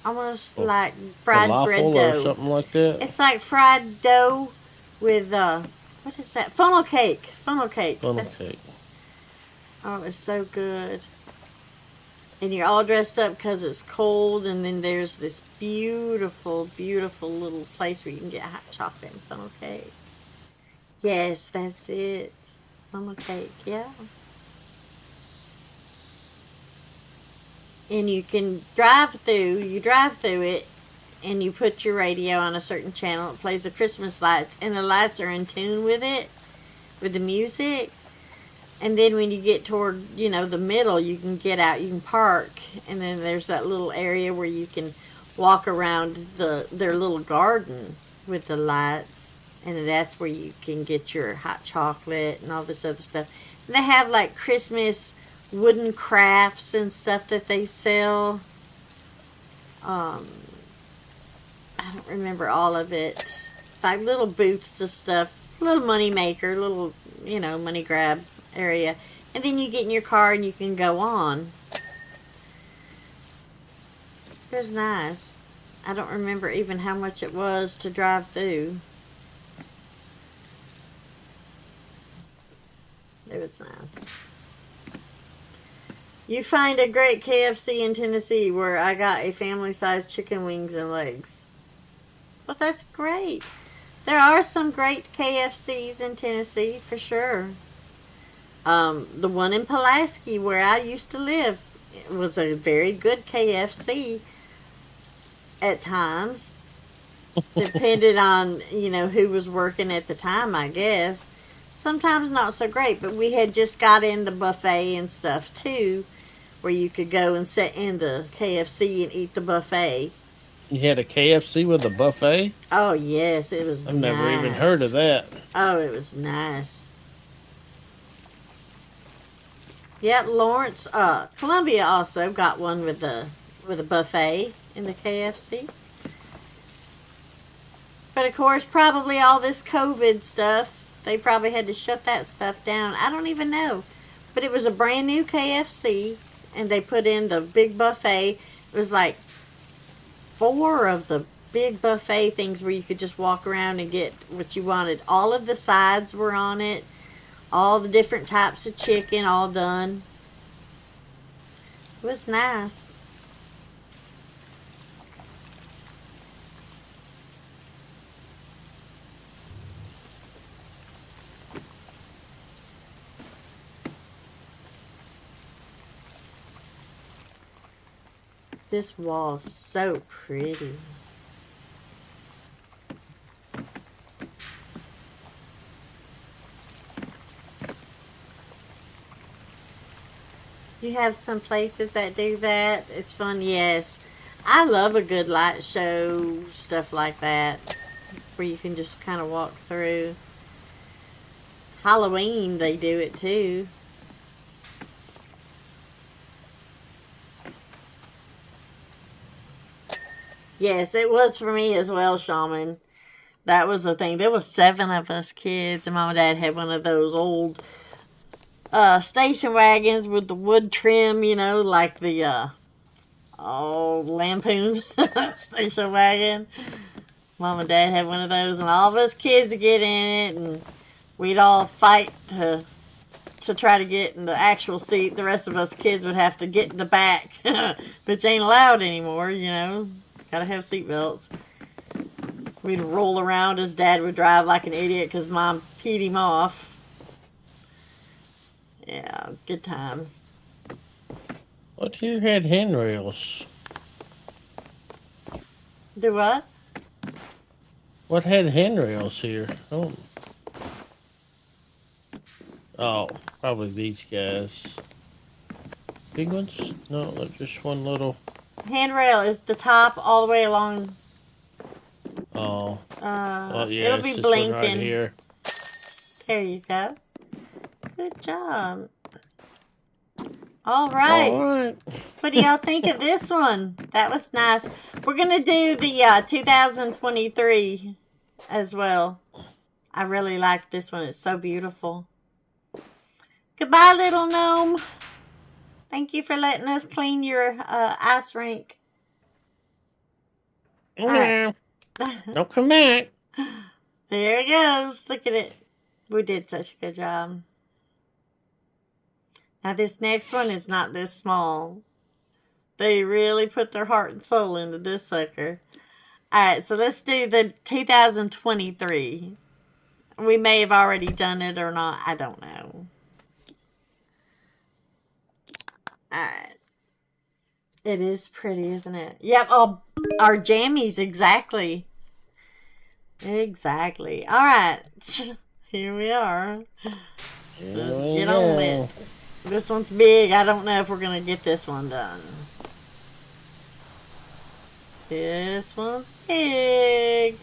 Almost like fried bread Falafel dough. or something like that. It's like fried dough with, what is that? Funnel cake. Funnel cake. Funnel cake. Oh, it's so good. And you're all dressed up because it's cold. And then there's this beautiful, beautiful little place where you can get hot chocolate and funnel cake. Yes, that's it. Funnel cake, yeah. And you can drive through it, and you put your radio on a certain channel. It plays the Christmas lights, and the lights are in tune with it, with the music. And then when you get toward, the middle, you can get out, you can park, and then there's that little area where you can walk around their little garden with the lights, and that's where you can get your hot chocolate and all this other stuff. And they have like Christmas wooden crafts and stuff that they sell. I don't remember all of it. Like little booths of stuff, little money maker, little, money grab area. And then you get in your car and you can go on. It was nice. I don't remember even how much it was to drive through. It was nice. You find a great KFC in Tennessee where I got a family-sized chicken wings and legs. Well, that's great. There are some great KFCs in Tennessee, for sure. The one in Pulaski, where I used to live, was a very good KFC at times. Depended on, who was working at the time, I guess. Sometimes not so great, but we had just got in the buffet and stuff, too, where you could go and sit in the KFC and eat the buffet. You had a KFC with a buffet? Oh, yes, it was I've nice. never even heard of that. Oh, it was nice. Yep, Lawrence, Columbia also got one with a buffet in the KFC. But of course, probably all this COVID stuff, they probably had to shut that stuff down. I don't even know. But it was a brand new KFC, and they put in the big buffet. It was like 4 of the big buffet things where you could just walk around and get what you wanted. All of the sides were on it. All the different types of chicken, all done. It was nice. This wall's so pretty. You have some places that do that. It's fun, yes. I love a good light show, stuff like that, where you can just kind of walk through. Halloween, they do it too. Yes, it was for me as well, Shaman. That was the thing. There was 7 of us kids, and Mom and Dad had one of those old station wagons with the wood trim, like the Lampoon station wagon. Mom and Dad had one of those, and all of us kids would get in it, and we'd all fight to try to get in the actual seat. The rest of us kids would have to get in the back, which ain't allowed anymore, Gotta have seatbelts. We'd roll around as Dad would drive like an idiot because Mom peed him off. Yeah, good times. What here had handrails? Do what? What had handrails here? Oh, probably these guys. Big ones? No, they're just one little. Handrail is the top all the way along. Oh. Well, yeah, it'll it's be this blinking. one right here. There you go. Good job. All right. All right. What do y'all think of this one? That was nice. We're going to do the 2023 as well. I really liked this one. It's so beautiful. Goodbye, little gnome. Thank you for letting us clean your ice rink. All right. Don't come back. There it goes. Look at it. We did such a good job. Now this next one is not this small. They really put their heart and soul into this sucker. Alright, so let's do the 2023. We may have already done it or not. I don't know. Alright. It is pretty, isn't it? Yep, our jammies, exactly. Exactly. Alright. Here we are. Let's get on it. This one's big. I don't know if we're going to get this one done. This one's big.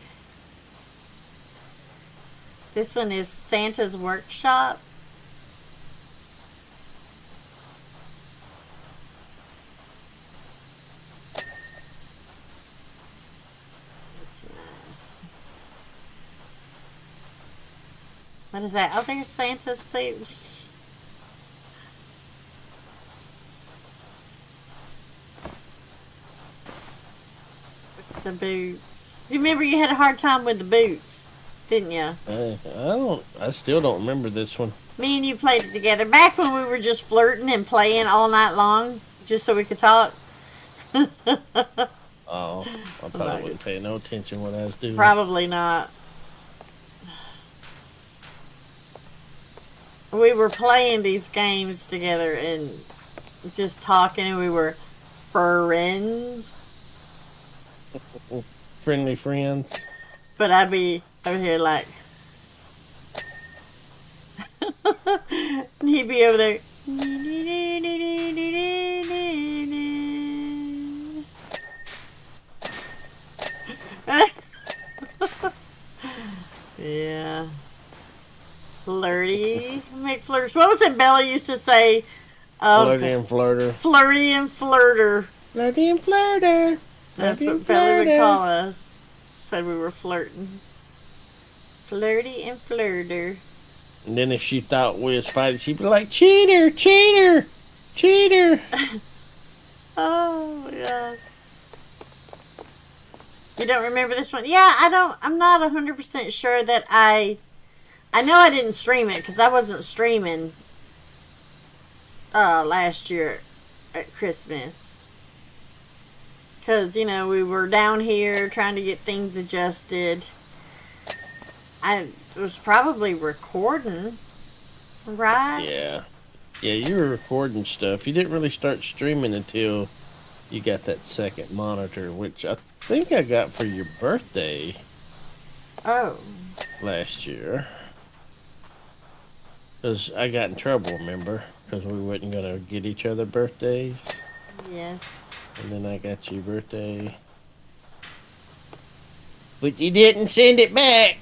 This one is Santa's Workshop. That's nice. What is that? Oh, there's Santa's suits. The boots. You remember you had a hard time with the boots, didn't you? I still don't remember this one. Me and you played it together back when we were just flirting and playing all night long, just so we could talk. Oh, I probably wasn't paying no attention what I was doing. Probably not. We were playing these games together and just talking, and we were friends. Friendly friends. But I'd be over here like, and he'd be over there. Yeah. Flirty McFlirters. What was it Bella used to say? Flirty and flirter. Flirty and flirter. Flirty and flirter. That's Flirty what and Bella would flirter. call us. Said we were flirting. Flirty and flirter. And then if she thought we was fighting, she'd be like, cheater, cheater, cheater. Oh, yeah. You don't remember this one? Yeah, I'm not 100% sure that I know I didn't stream it because I wasn't streaming last year at Christmas. Because, you know, we were down here trying to get things adjusted. I was probably recording, right? Yeah. Yeah, you were recording stuff. You didn't really start streaming until you got that second monitor, which I think I got for your birthday Oh. last year. Because I got in trouble, remember? Because we wasn't going to get each other birthdays. Yes. And then I got your birthday. But you didn't send it back.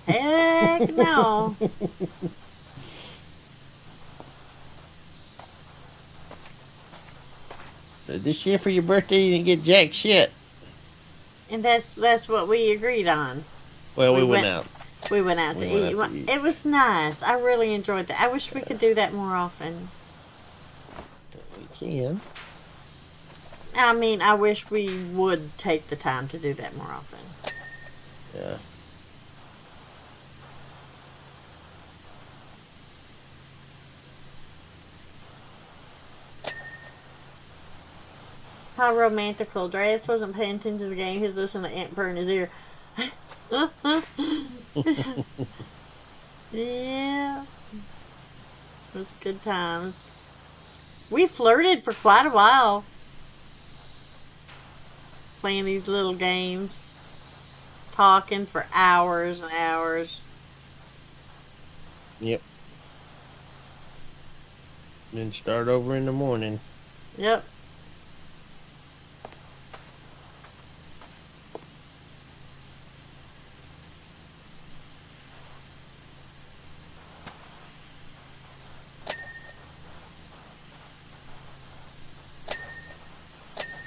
Heck no. This year for your birthday, you didn't get jack shit. And that's what we agreed on. Well, We we went went- out. We went out We to went eat. out to eat. It was nice. I really enjoyed that. I wish we could do that more often. We can. I mean, I wish we would take the time to do that more often. Yeah. How romantical. Dreas wasn't paying attention to the game. He was listening to Ant Purr in his ear. Yeah. It was good times. We flirted for quite a while. Playing these little games. Talking for hours and hours. Yep. Then start over in the morning. Yep.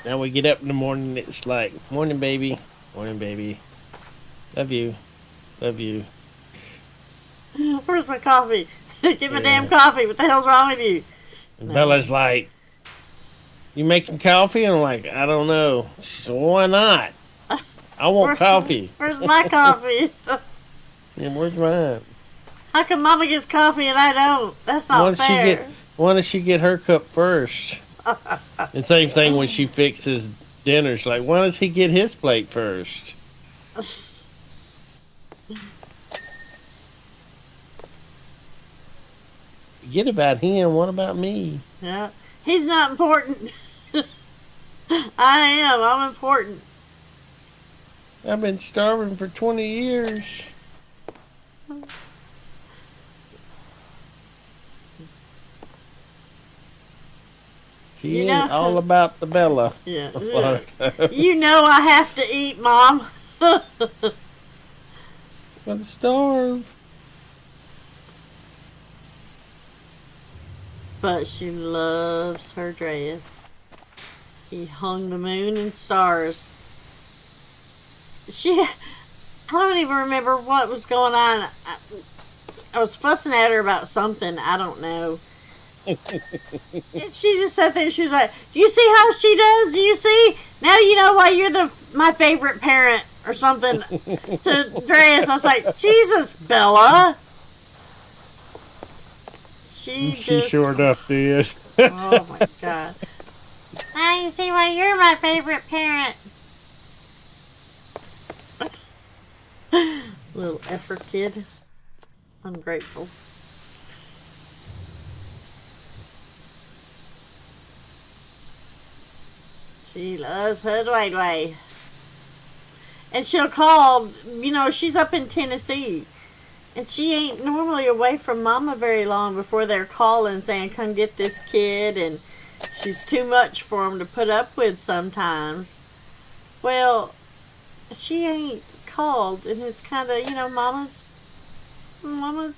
Now we get up in the morning, it's like, morning, baby. Morning, baby. Love you. Love you. Where's my coffee? Get my damn Yeah. coffee. What the hell's wrong with you? And No. Bella's like, you making coffee? And I'm like, I don't know. She said, well, why not? I want coffee. Where's my coffee? Yeah, where's mine? How come Mama gets coffee and I don't? That's not fair. Why does she get her cup first? And same thing when she fixes dinner. She's like, why does he get his plate first? Forget about him. What about me? Yeah, he's not important. I am. I'm important. I've been starving for 20 years. She You ain't know- all about the Bella. Yeah. But You know I have to eat, Mom. starve. But she loves her dress. He hung the moon and stars. I don't even remember what was going on. I was fussing at her about something. I don't know. And she just sat there and she was like, do you see how she does? Do you see? Now you know why you're my favorite parent or something to dress. I was like, Jesus, Bella. She sure enough did. Oh my God. Now you see why you're my favorite parent. Little effort kid. Ungrateful. She loves her Dway. And she'll call, she's up in Tennessee. And she ain't normally away from Mama very long before they're calling saying, come get this kid. And she's too much for them to put up with sometimes. Well, she ain't called. And it's kind of, Mama's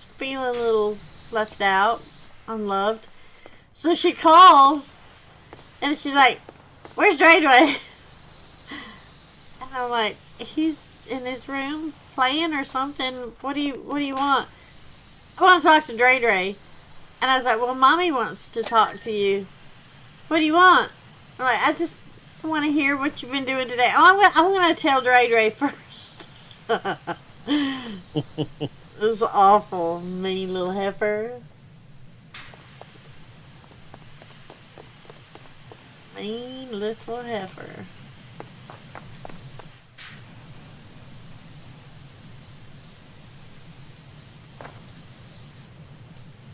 feeling a little left out, unloved. So she calls. And she's like, where's Dre? And I'm like, he's in his room playing or something. What do you want? I want to talk to Dre. And I was like, well, Mommy wants to talk to you. What do you want? I'm like, I just want to hear what you've been doing today. Oh, I'm going to tell Dre first. It was awful, mean little heifer. Mean little heifer.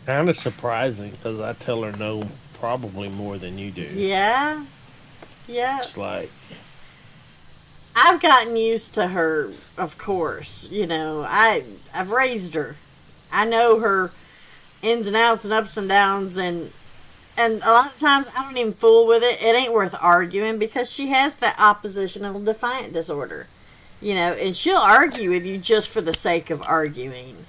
Kind of surprising because I tell her no probably more than you do. Yeah. Yeah. It's like, I've gotten used to her, of course. I've raised her. I know her ins and outs and ups and downs, and a lot of times I don't even fool with it. It ain't worth arguing because she has that oppositional defiant disorder. And she'll argue with you just for the sake of arguing.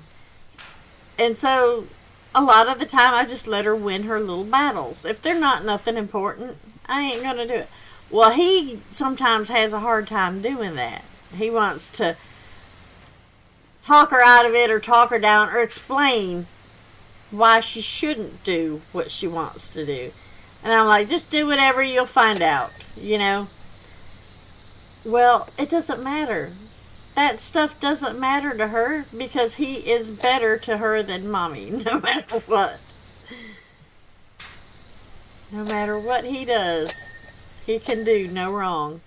And so a lot of the time I just let her win her little battles. If they're not nothing important, I ain't going to do it. Well, he sometimes has a hard time doing that. He wants to talk her out of it or talk her down or explain why she shouldn't do what she wants to do. And I'm like, just do whatever, you'll find out, Well, it doesn't matter. That stuff doesn't matter to her because he is better to her than Mommy, no matter what. No matter what he does, he can do no wrong.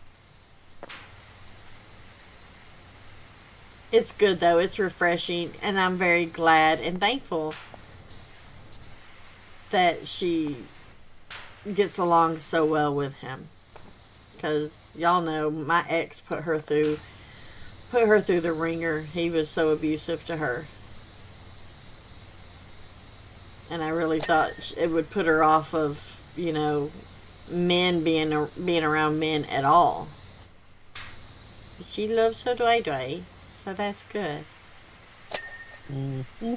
It's good though, it's refreshing, and I'm very glad and thankful that she gets along so well with him. Because y'all know my ex put her through the ringer. He was so abusive to her. And I really thought it would put her off of, men being around men at all. But she loves her Dway, so that's good. mm-hmm.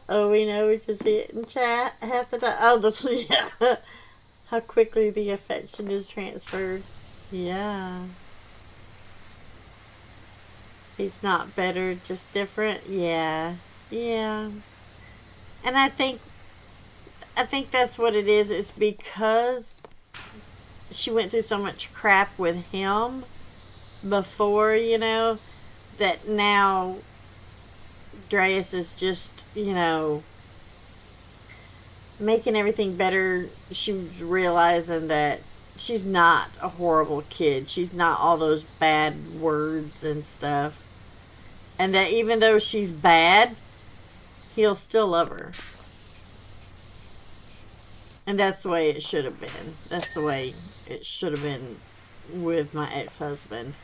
Oh, we know we can see it in chat half the time. Oh, the yeah. How quickly the affection is transferred. Yeah. He's not better, just different. Yeah. Yeah. And I think that's what it is. It's because she went through so much crap with him before, that now Dreas is just, making everything better. She was realizing that she's not a horrible kid. She's not all those bad words and stuff. And that even though she's bad, he'll still love her. And that's the way it should have been. That's the way it should have been with my ex-husband.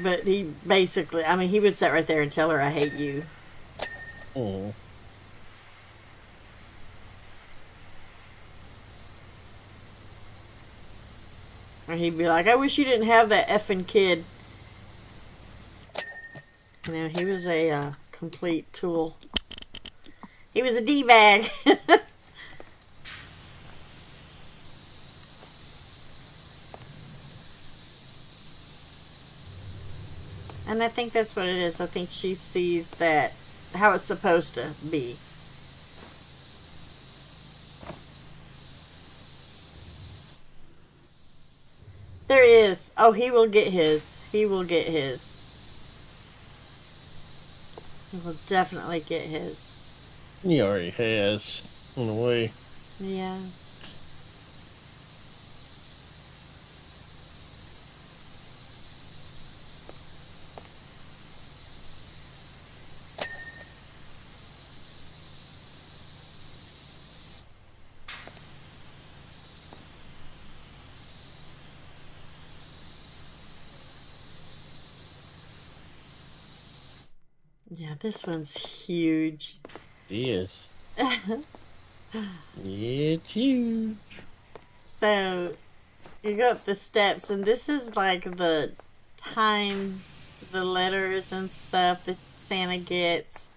But he basically, he would sit right there and tell her, I hate you. Oh. Or he'd be like, I wish you didn't have that effing kid. He was a complete tool. He was a D-bag. And I think that's what it is. I think she sees that how it's supposed to be. There is. Oh, he will get his. He will get his. He will definitely get his. He already has, in a way. Yeah. Yeah, this one's huge. He is. It's huge. So, you go up the steps, and this is like the time, the letters and stuff that Santa gets.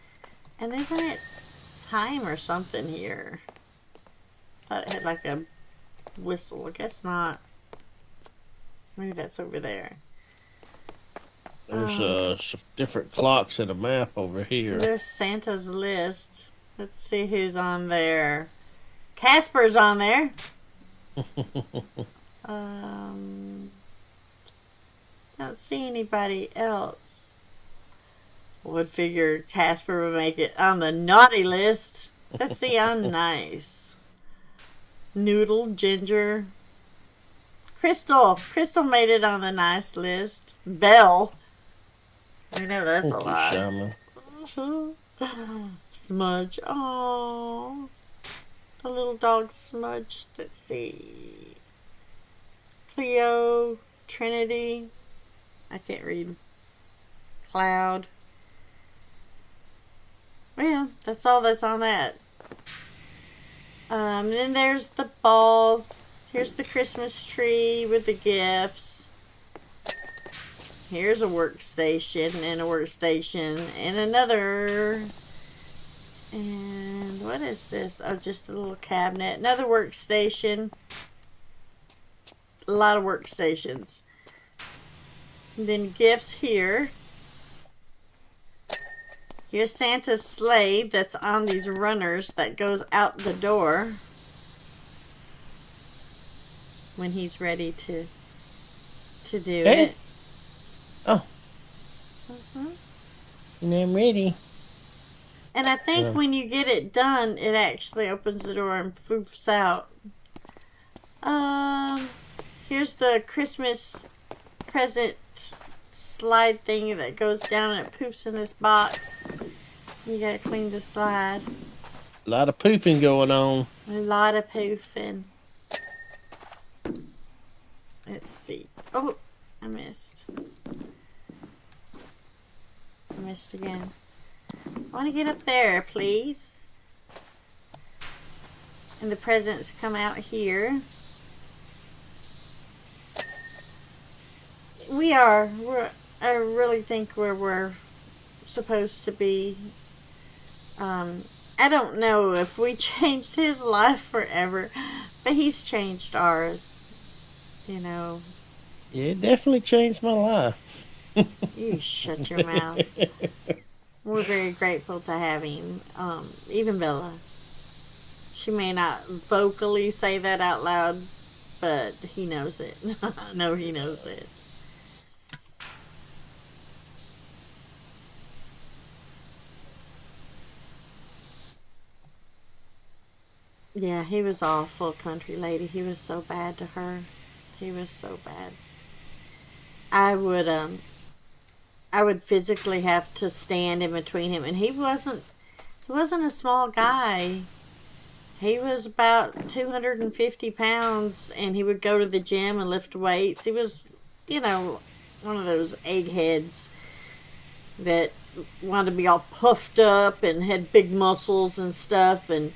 And isn't it time or something here? I thought it had like a whistle. I guess not. Maybe that's over there. There's some different clocks and a map over here. There's Santa's list. Let's see who's on there. Casper's on there. Don't see anybody else. Would figure Casper would make it on the naughty list. Let's see, I'm nice. Noodle, Ginger, Crystal. Crystal made it on the nice list. Belle. I know that's a lot. Smudge. Oh, the little dog Smudge. Let's see. Cleo, Trinity. I can't read. Cloud. Well, that's all that's on that. Then there's the balls. Here's the Christmas tree with the gifts. Here's a workstation and a workstation and another. And what is this? Oh, just a little cabinet. Another workstation. A lot of workstations. And then gifts here. Here's Santa's sleigh that's on these runners that goes out the door when he's ready to do it. Oh. And I'm ready. And I think when you get it done, it actually opens the door and foofs out. Here's the Christmas present slide thing that goes down and it poofs in this box. You gotta clean the slide. A lot of poofing going on. A lot of poofing. Let's see. Oh, I missed. I missed again. I want to get up there, please. And the presents come out here. I really think we're supposed to be. I don't know if we changed his life forever, but he's changed ours. You know, Yeah, it definitely changed my life. you shut your mouth. We're very grateful to have him. Even Bella. She may not vocally say that out loud, but he knows it. I know he knows it. Yeah, he was awful, country lady. He was so bad to her. He was so bad. I would I would physically have to stand in between him, and he wasn't a small guy. He was about 250 pounds, and he would go to the gym and lift weights. He was, one of those eggheads that wanted to be all puffed up and had big muscles and stuff, and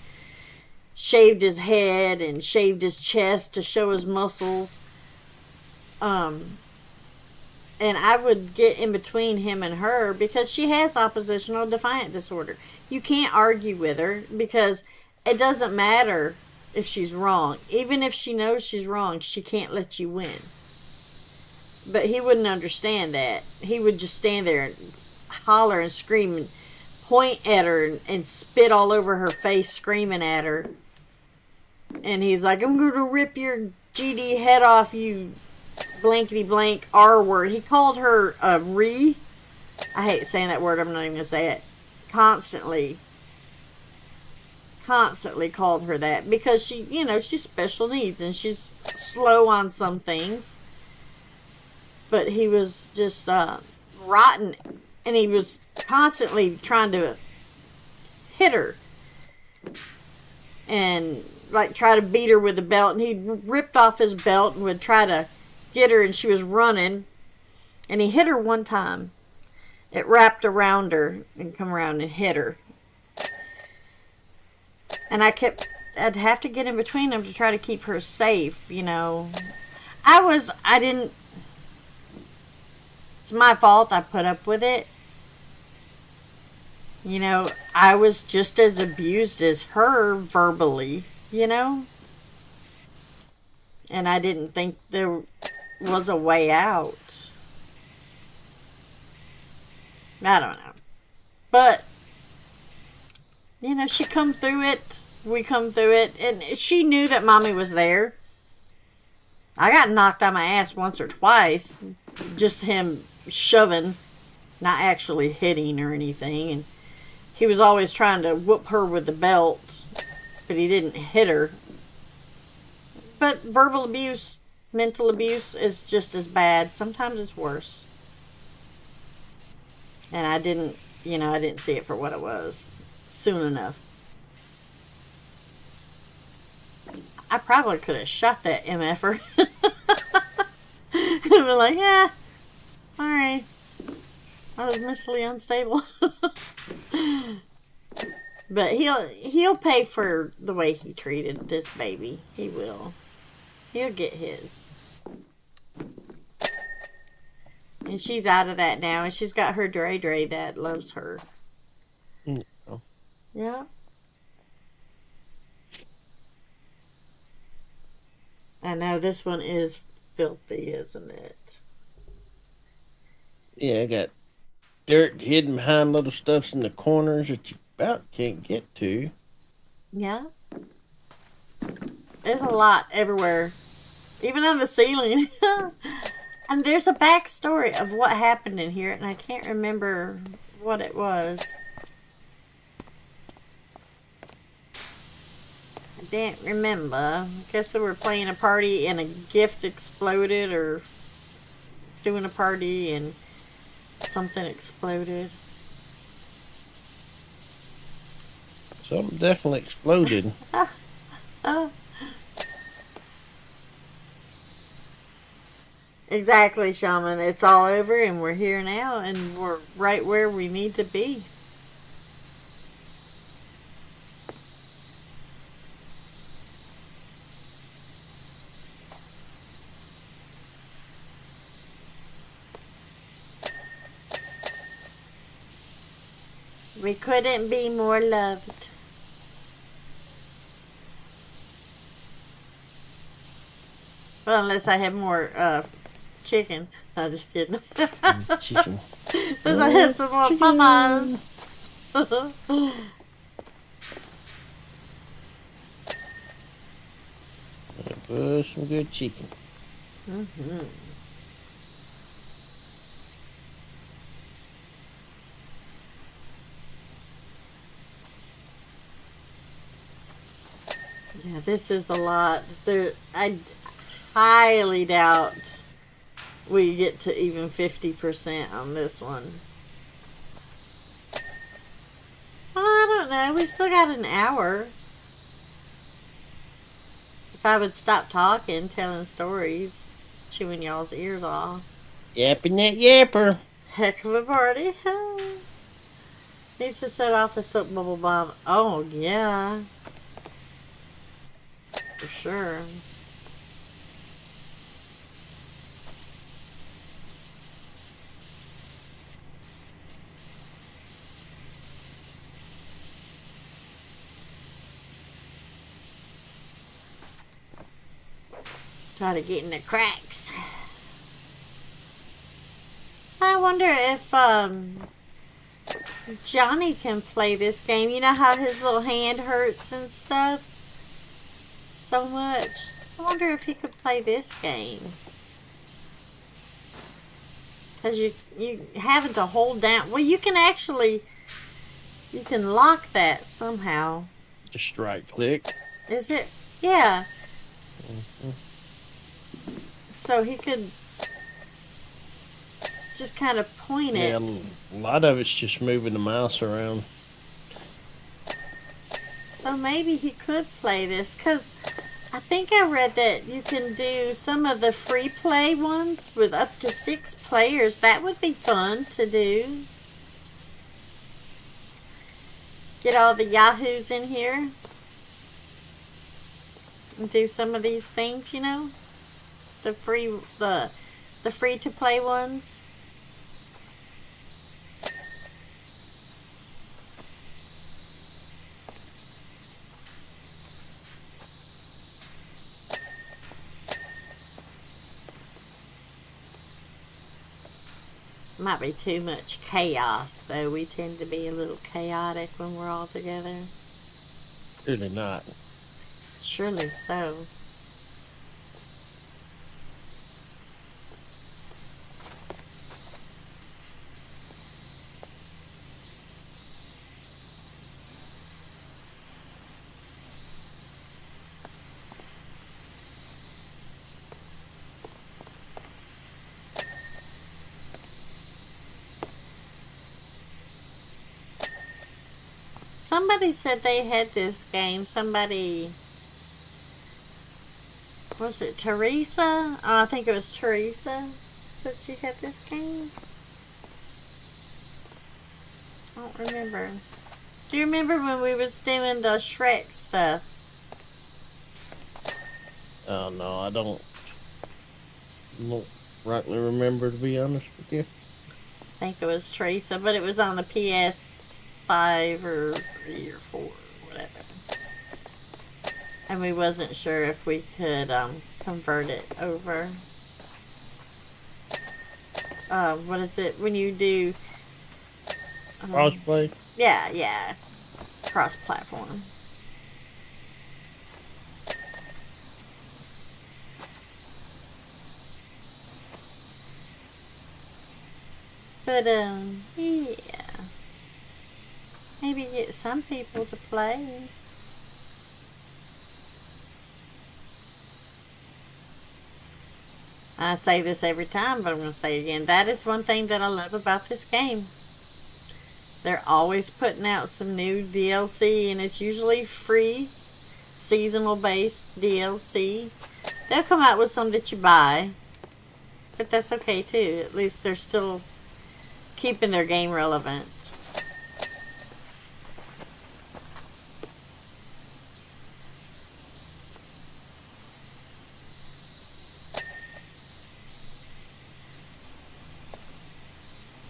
shaved his head and shaved his chest to show his muscles. And I would get in between him and her because she has oppositional defiant disorder. You can't argue with her because it doesn't matter if she's wrong. Even if she knows she's wrong, she can't let you win. But he wouldn't understand that. He would just stand there and holler and scream and point at her and spit all over her face screaming at her. And he's like, I'm going to rip your GD head off, you blankety blank R word. He called her a re. I hate saying that word. I'm not even going to say it. Constantly called her that because she's special needs and she's slow on some things. But he was just rotten, and he was constantly trying to hit her and like try to beat her with the belt, and he ripped off his belt and would try to get her, and she was running, and he hit her one time. It wrapped around her and come around and hit her. And I'd have to get in between them to try to keep her safe, it's my fault. I put up with it. I was just as abused as her verbally, And I didn't think there was a way out. I don't know. But, she come through it. We come through it. And she knew that Mommy was there. I got knocked on my ass once or twice. Just him shoving, not actually hitting or anything. And he was always trying to whoop her with the belt, but he didn't hit her. But verbal abuse, mental abuse is just as bad. Sometimes it's worse. And I didn't see it for what it was soon enough. I probably could have shot that MFer. And been like, yeah, alright. I was mentally unstable. But he'll pay for the way he treated this baby. He will. He'll get his. And she's out of that now, and she's got her Dre that loves her. No. Yeah. I know this one is filthy, isn't it? Yeah, I got dirt hidden behind little stuffs in the corners that you about can't get to. Yeah. There's a lot everywhere. Even on the ceiling. And there's a backstory of what happened in here, and I can't remember what it was. I didn't remember. I guess they were playing a party and a gift exploded, or doing a party and something exploded. Something definitely exploded. Exactly, Shaman. It's all over, and we're here now, and we're right where we need to be. We couldn't be more loved. Well, unless I have more chicken. No, just kidding. Chicken. Unless I had some more Popeyes. Some good chicken. Mm-hmm. Yeah, this is a lot. I highly doubt we get to even 50% on this one. Well, I don't know. We still got an hour. If I would stop talking, telling stories, chewing y'all's ears off. Yapping that yapper. Heck of a party. Needs to set off a soap bubble bomb. Oh, yeah. For sure. Try to get in the cracks. I wonder if Johnny can play this game. You know how his little hand hurts and stuff so much? I wonder if he could play this game. Because you having to hold down. Well, you can lock that somehow. Just right click. Is it? Yeah. So he could just kind of point it. Yeah, a lot of it's just moving the mouse around. So maybe he could play this, because I think I read that you can do some of the free play ones with up to 6 players. That would be fun to do. Get all the yahoos in here and do some of these things, you know? The free to play ones. Might be too much chaos, though. We tend to be a little chaotic when we're all together. Really not. Surely so. Somebody said they had this game. Somebody, was it Teresa? Oh, I think it was Teresa said she had this game. I don't remember. Do you remember when we was doing the Shrek stuff? Oh no, I don't rightly remember, to be honest with you. I think it was Teresa, but it was on the PS5 or 3 or 4 or whatever. And we wasn't sure if we could convert it over. What is it when you do Crossplay? Yeah, cross-platform. But yeah, maybe get some people to play. I say this every time, but I'm going to say it again. That is one thing that I love about this game. They're always putting out some new DLC, and it's usually free, seasonal-based DLC. They'll come out with some that you buy, but that's okay too. At least they're still keeping their game relevant.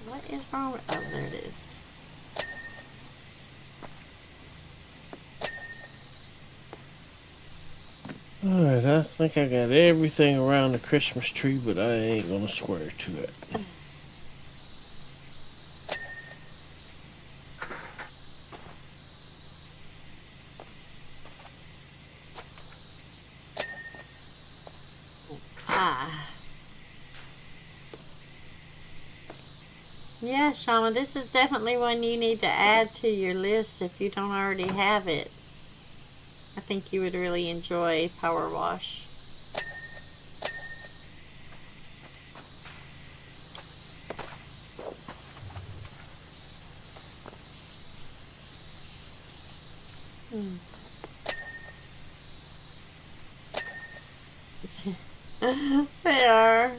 What is wrong with... Oh, there it is. Alright, I think I got everything around the Christmas tree, but I ain't gonna swear to it. Ah. Yeah, Shaman, this is definitely one you need to add to your list if you don't already have it. I think you would really enjoy Powerwash. They are.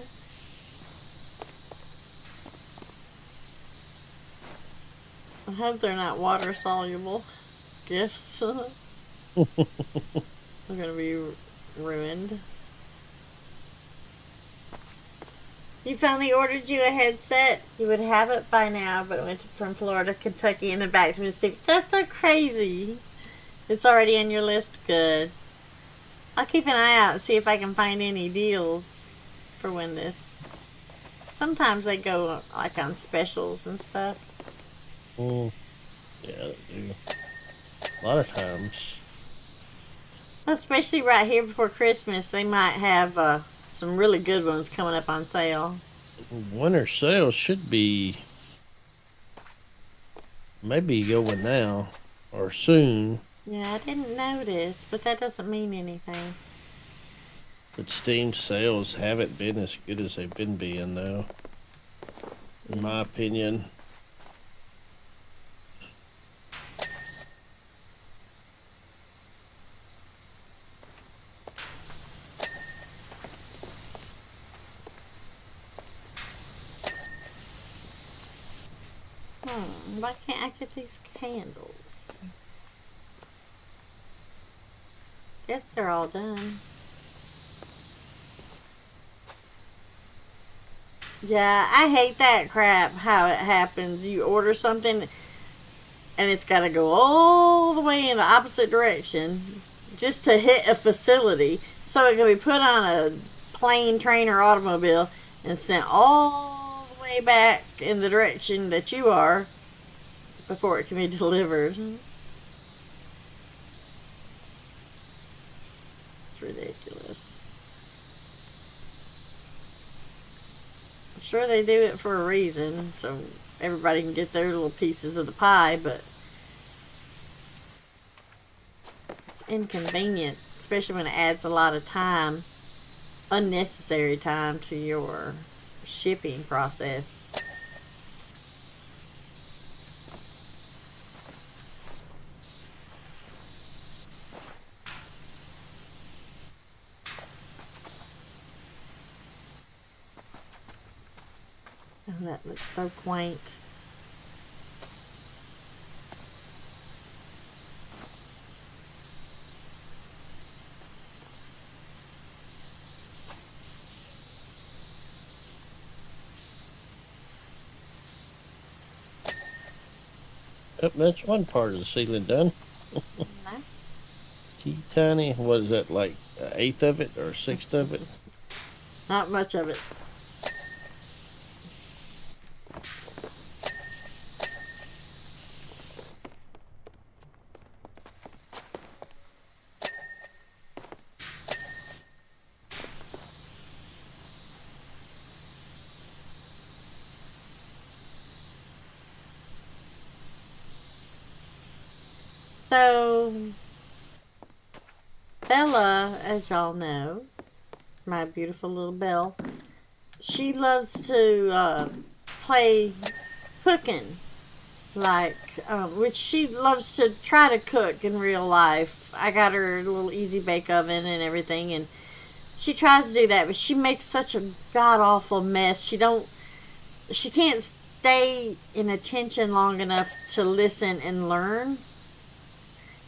I hope they're not water soluble gifts. They're gonna be ruined. You finally ordered you a headset. You would have it by now, but it went from Florida, Kentucky, and then back to Mississippi. That's so crazy. It's already in your list. Good. I'll keep an eye out and see if I can find any deals for when this. Sometimes they go like on specials and stuff. Yeah, they do. A lot of times. Especially right here before Christmas, they might have some really good ones coming up on sale. Winter sales should be maybe going now or soon. Yeah, I didn't notice, but that doesn't mean anything. But Steam sales haven't been as good as they've been being, though. In my opinion. Why can't I get these candles? Guess they're all done. Yeah, I hate that crap, how it happens. You order something and it's got to go all the way in the opposite direction just to hit a facility so it can be put on a plane, train, or automobile and sent all the way back in the direction that you are before it can be delivered. It's ridiculous. I'm sure they do it for a reason, so everybody can get their little pieces of the pie, but it's inconvenient, especially when it adds a lot of time, unnecessary time to your shipping process. Oh, that looks so quaint. Yep, that's one part of the ceiling done. Nice. Teeny tiny. What is that, like an eighth of it or a sixth of it? Not much of it. So, Bella, as y'all know, my beautiful little Belle, she loves to play cooking, like, which she loves to try to cook in real life. I got her a little easy bake oven and everything, and she tries to do that, but she makes such a god-awful mess. She can't stay in attention long enough to listen and learn.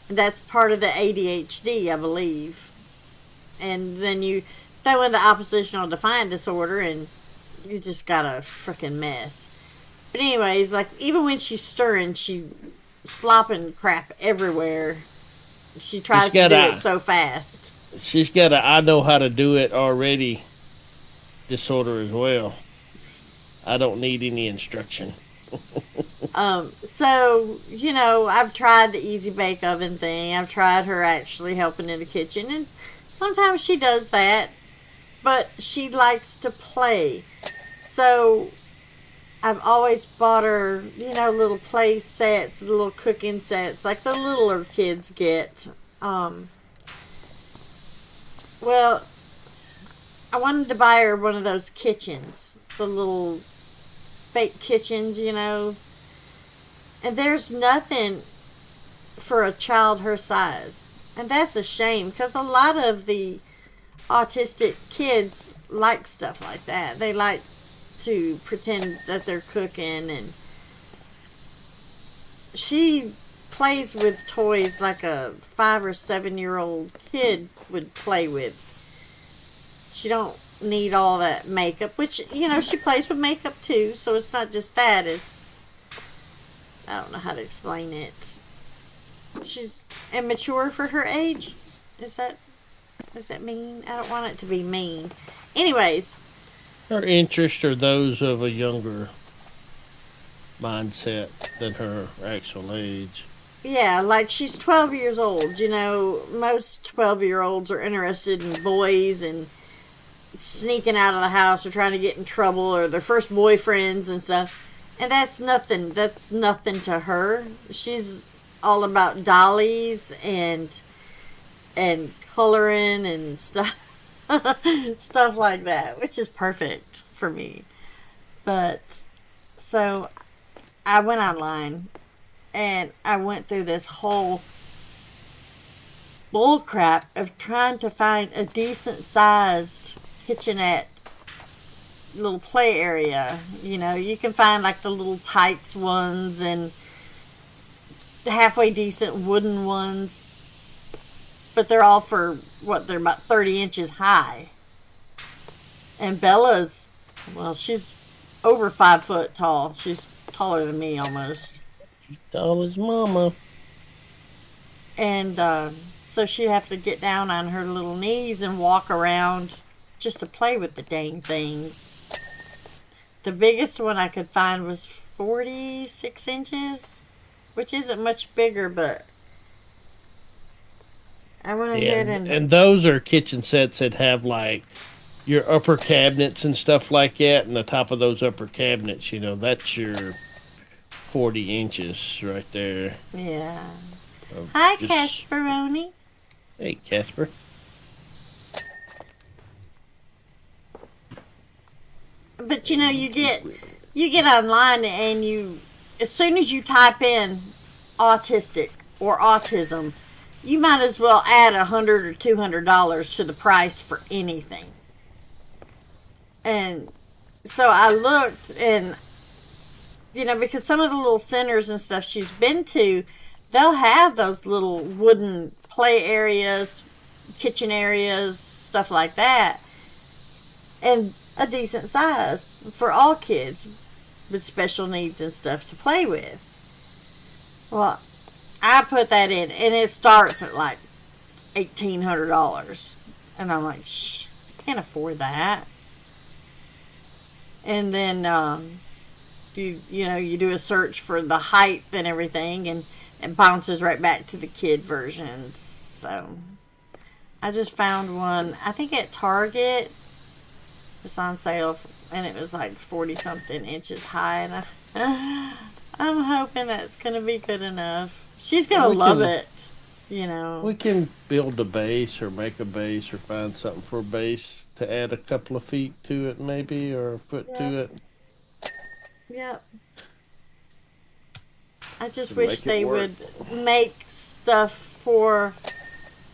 That's part of the ADHD, I believe. And then you throw in the oppositional defiant disorder and you just got a freaking mess. But anyways, like, even when she's stirring, she's slopping crap everywhere. She tries to do it so fast. she's got a I know how to do it already disorder as well. I don't need any instruction. So, I've tried the easy bake oven thing. I've tried her actually helping in the kitchen, and sometimes she does that, but she likes to play. So, I've always bought her, little play sets, little cooking sets, like the littler kids get. Well, I wanted to buy her one of those kitchens, the little fake kitchens, and there's nothing for a child her size. And that's a shame, because a lot of the autistic kids like stuff like that. They like to pretend that they're cooking, and she plays with toys like a 5 or 7-year-old kid would play with. She don't need all that makeup, which, she plays with makeup too, so it's not just that. It's, I don't know how to explain it. She's immature for her age. Does that mean? I don't want it to be mean. Anyways. Her interests are those of a younger mindset than her actual age. Yeah, like she's 12 years old. Most 12-year-olds are interested in boys and sneaking out of the house or trying to get in trouble or their first boyfriends and stuff. And that's nothing. That's nothing to her. She's all about dollies and coloring and stuff. Stuff like that, which is perfect for me. But so I went online and I went through this whole bull crap of trying to find a decent sized kitchenette little play area. You can find like the little Tykes ones and the halfway decent wooden ones, but they're all for they're about 30 inches high. And Bella's, well, she's over 5 foot tall. She's taller than me almost. Tall as mama. And so she'd have to get down on her little knees and walk around just to play with the dang things. The biggest one I could find was 46 inches, which isn't much bigger, but I went ahead and those are kitchen sets that have like your upper cabinets and stuff like that, and the top of those upper cabinets, that's your 40 inches right there. Yeah. Hi, Casperoni. Hey, Casper. But you get online and as soon as you type in autistic or autism, you might as well add $100 or $200 to the price for anything. And so I looked, and because some of the little centers and stuff she's been to, they'll have those little wooden play areas, kitchen areas, stuff like that, and a decent size for all kids with special needs and stuff to play with. Well, I put that in, and it starts at like $1,800, and I'm like, can't afford that. And then you do a search for the height and everything, and it bounces right back to the kid versions. So I just found one, I think at Target. It was on sale, and it was like 40 something inches high, and I'm hoping that's gonna be good enough. She's gonna love it. We can build a base or make a base or find something for a base to add a couple of feet to it, maybe, or a foot to it. Yep. I just wish they would make stuff for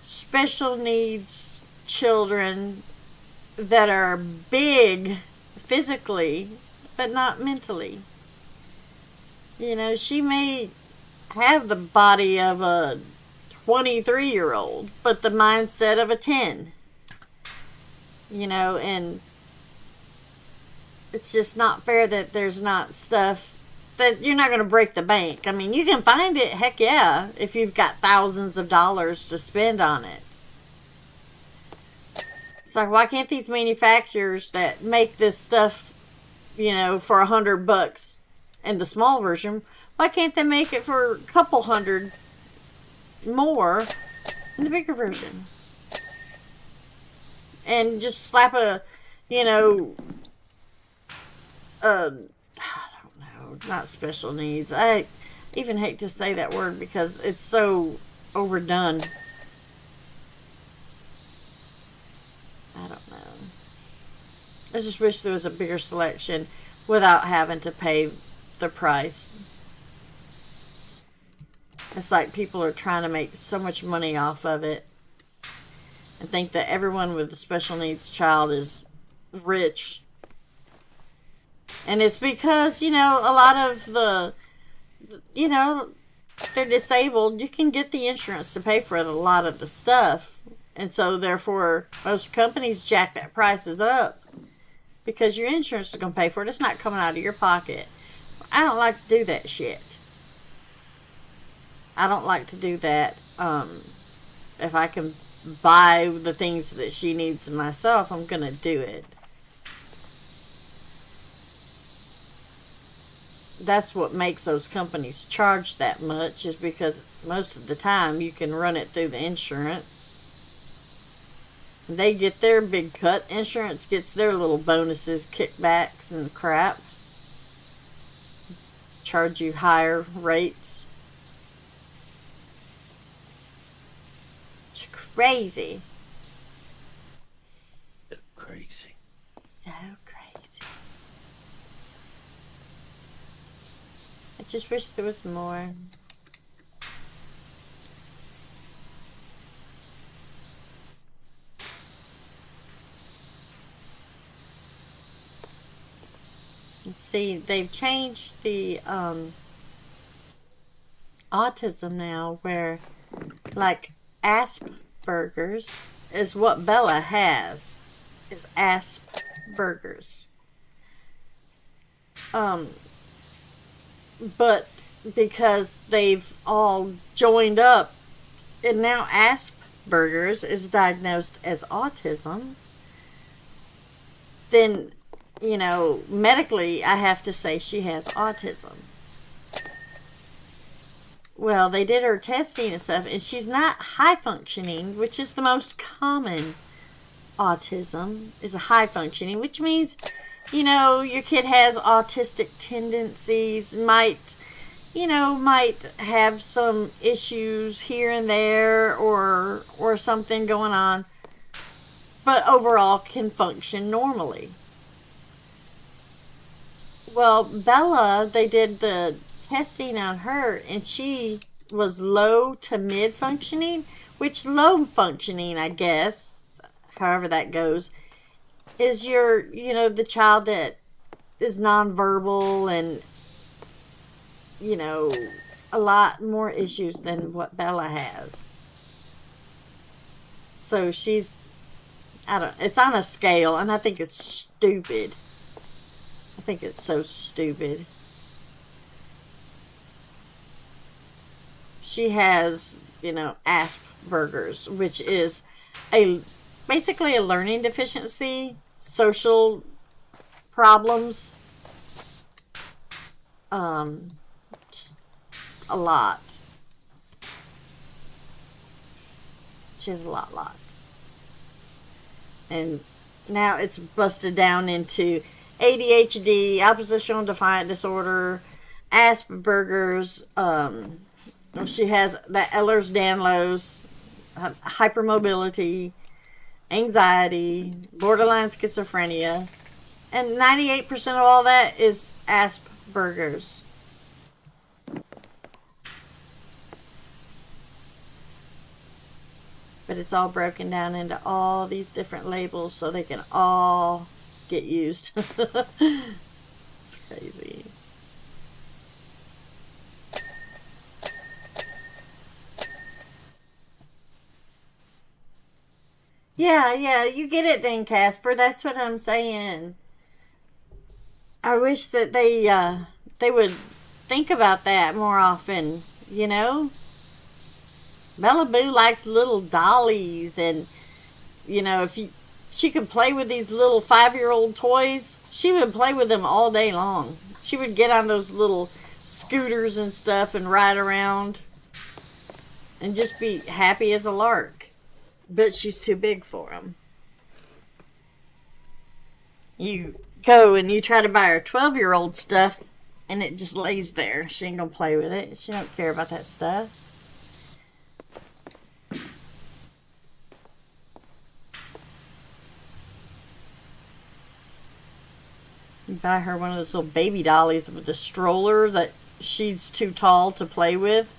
special needs children that are big physically, but not mentally. She may have the body of a 23-year-old, but the mindset of a 10. And it's just not fair that there's not stuff that you're not going to break the bank. I mean, you can find it, heck yeah, if you've got thousands of dollars to spend on it. It's like, why can't these manufacturers that make this stuff, for $100 and the small version, why can't they make it for a couple hundred more in the bigger version? And just slap a, I don't know, not special needs. I even hate to say that word because it's so overdone. I don't know. I just wish there was a bigger selection without having to pay the price. It's like people are trying to make so much money off of it and think that everyone with a special needs child is rich. And it's because, a lot of they're disabled. You can get the insurance to pay for a lot of the stuff. And so, therefore, most companies jack that prices up because your insurance is going to pay for it. It's not coming out of your pocket. I don't like to do that shit. I don't like to do that. If I can buy the things that she needs myself, I'm going to do it. That's what makes those companies charge that much, is because most of the time you can run it through the insurance. They get their big cut. Insurance gets their little bonuses, kickbacks, and crap. Charge you higher rates. It's crazy. Crazy. So crazy. I just wish there was more. See, they've changed the autism now, where like Asperger's is what Bella has, is Asperger's. But because they've all joined up, and now Asperger's is diagnosed as autism, then medically, I have to say she has autism. Well, they did her testing and stuff, and she's not high functioning, which is the most common autism, is a high functioning, which means, your kid has autistic tendencies, might have some issues here and there, or something going on, but overall can function normally. Well, Bella, they did the testing on her, and she was low to mid functioning, which low functioning, I guess, however that goes, is the child that is nonverbal and, a lot more issues than what Bella has. So it's on a scale, and I think it's stupid. I think it's so stupid. She has, Asperger's, which is basically a learning deficiency, social problems, just a lot. She has a lot. And now it's busted down into ADHD, oppositional defiant disorder, Asperger's, she has that Ehlers-Danlos, hypermobility, anxiety, borderline schizophrenia, and 98% of all that is Asperger's. But it's all broken down into all these different labels so they can all get used. It's crazy. Yeah, you get it then, Casper. That's what I'm saying. I wish that they would think about that more often, Bella Boo likes little dollies, and if she could play with these little 5-year-old toys. She would play with them all day long. She would get on those little scooters and stuff and ride around and just be happy as a lark. But she's too big for them. You go and you try to buy her 12-year-old stuff, and it just lays there. She ain't gonna play with it. She don't care about that stuff. You buy her one of those little baby dollies with a stroller that she's too tall to play with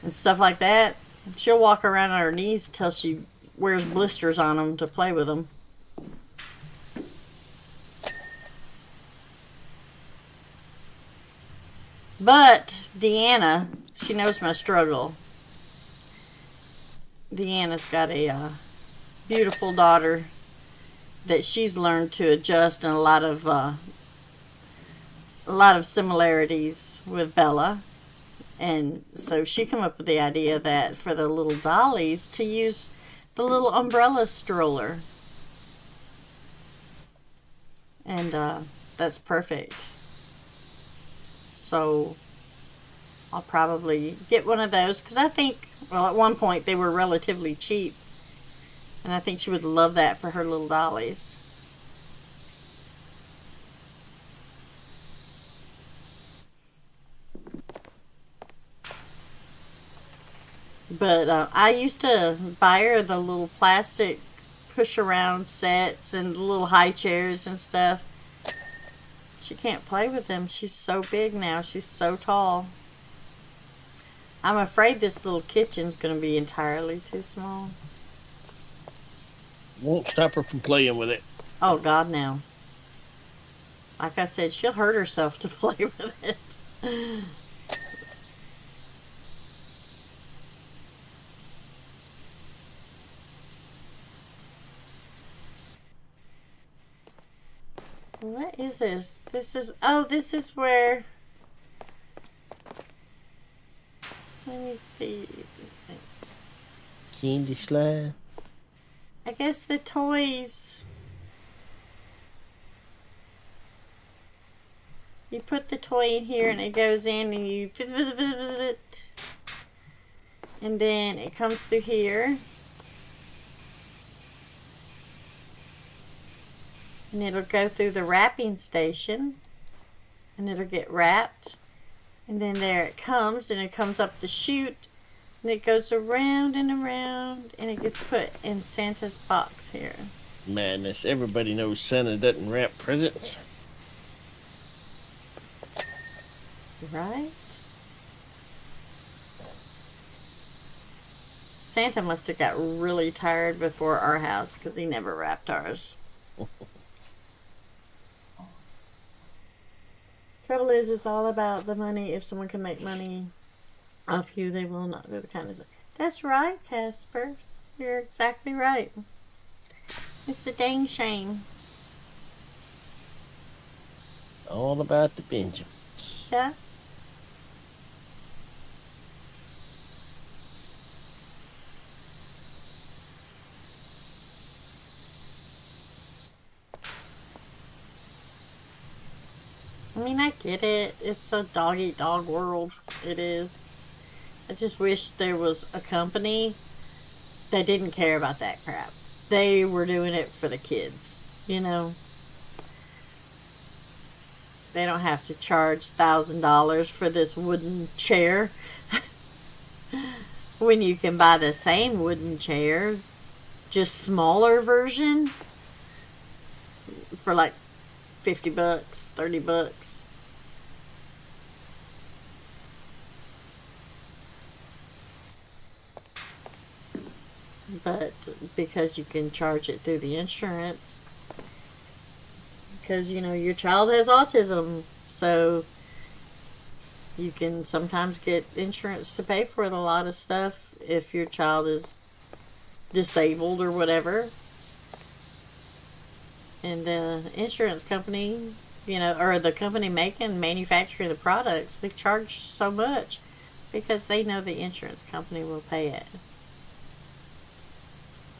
and stuff like that. She'll walk around on her knees till she wears blisters on them to play with them. But Deanna, she knows my struggle. Deanna's got a beautiful daughter that she's learned to adjust, and a lot of similarities with Bella. And so she came up with the idea that for the little dollies to use the little umbrella stroller. And that's perfect. So I'll probably get one of those because I think, well, at one point they were relatively cheap. And I think she would love that for her little dollies. But I used to buy her the little plastic push-around sets and the little high chairs and stuff. She can't play with them. She's so big now. She's so tall. I'm afraid this little kitchen's going to be entirely too small. Won't stop her from playing with it. Oh, God, no. Like I said, she'll hurt herself to play with it. What is this? This is where... Let me see. Candy slime. I guess the toys. You put the toy in here and it goes in and you... And then it comes through here. And it'll go through the wrapping station. And it'll get wrapped. And then there it comes. And it comes up the chute. And it goes around and around. And it gets put in Santa's box here. Madness. Everybody knows Santa doesn't wrap presents. Right? Santa must have got really tired before our house because he never wrapped ours. Trouble is, it's all about the money. If someone can make money off you, they will not do the kind of stuff. That's right, Casper. You're exactly right. It's a dang shame. All about the Benjamins. Yeah. I mean, I get it. It's a dog-eat-dog world. It is. I just wish there was a company that didn't care about that crap. They were doing it for the kids, you know. They don't have to charge $1,000 for this wooden chair when you can buy the same wooden chair, just smaller version, for like $50, $30. But because you can charge it through the insurance, because, you know, your child has autism, so you can sometimes get insurance to pay for a lot of stuff if your child is disabled or whatever. And the insurance company, you know, or the company manufacturing the products, they charge so much because they know the insurance company will pay it.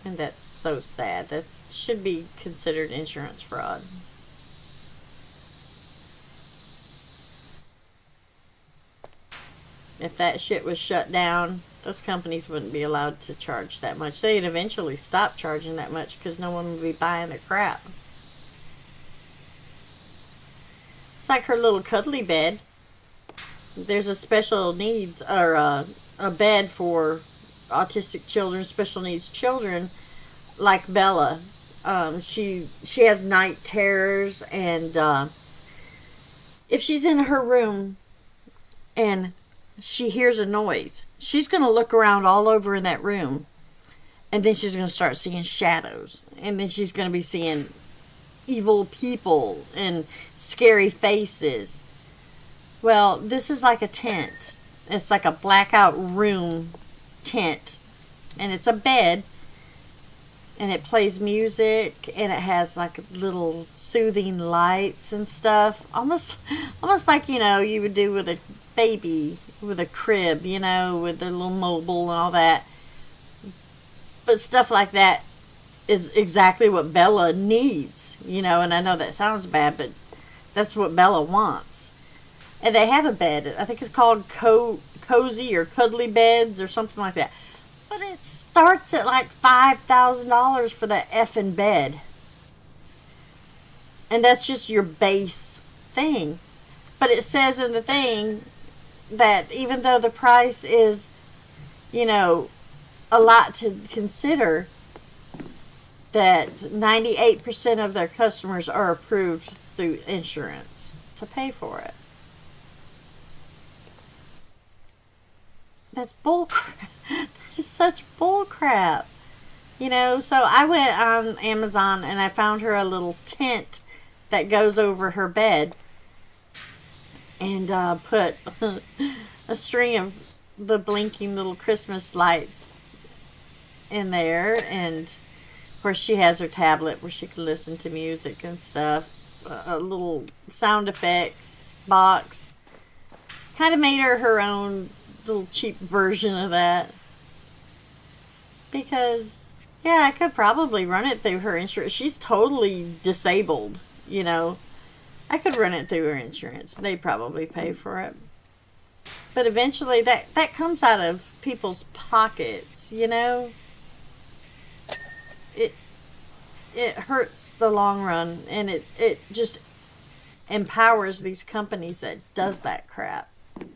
And that's so sad. That should be considered insurance fraud. If that shit was shut down, those companies wouldn't be allowed to charge that much. They'd eventually stop charging that much because no one would be buying their crap. It's like her little cuddly bed. There's a special needs, or a bed for autistic children, special needs children, like Bella. She has night terrors, and if she's in her room and she hears a noise, she's going to look around all over in that room, and then she's going to start seeing shadows, and then she's going to be seeing evil people and scary faces. Well, this is like a tent. It's like a blackout room tent, and it's a bed, and it plays music, and it has like little soothing lights and stuff, almost like, you would do with a baby with a crib, with a little mobile and all that. But stuff like that is exactly what Bella needs, and I know that sounds bad, but that's what Bella wants. And they have a bed. I think it's called Cozy or Cuddly Beds or something like that. But it starts at like $5,000 for that effing bed. And that's just your base thing. But it says in the thing that even though the price is, a lot to consider, that 98% of their customers are approved through insurance to pay for it. That's bull crap. That is such bull crap. So I went on Amazon and I found her a little tent that goes over her bed, and put a string of the blinking little Christmas lights in there, and of course she has her tablet where she can listen to music and stuff, a little sound effects box. Kind of made her own little cheap version of that, because I could probably run it through her insurance. She's totally disabled, I could run it through her insurance. They'd probably pay for it. But eventually that comes out of people's pockets, It hurts the long run, and it just empowers these companies that does that crap. I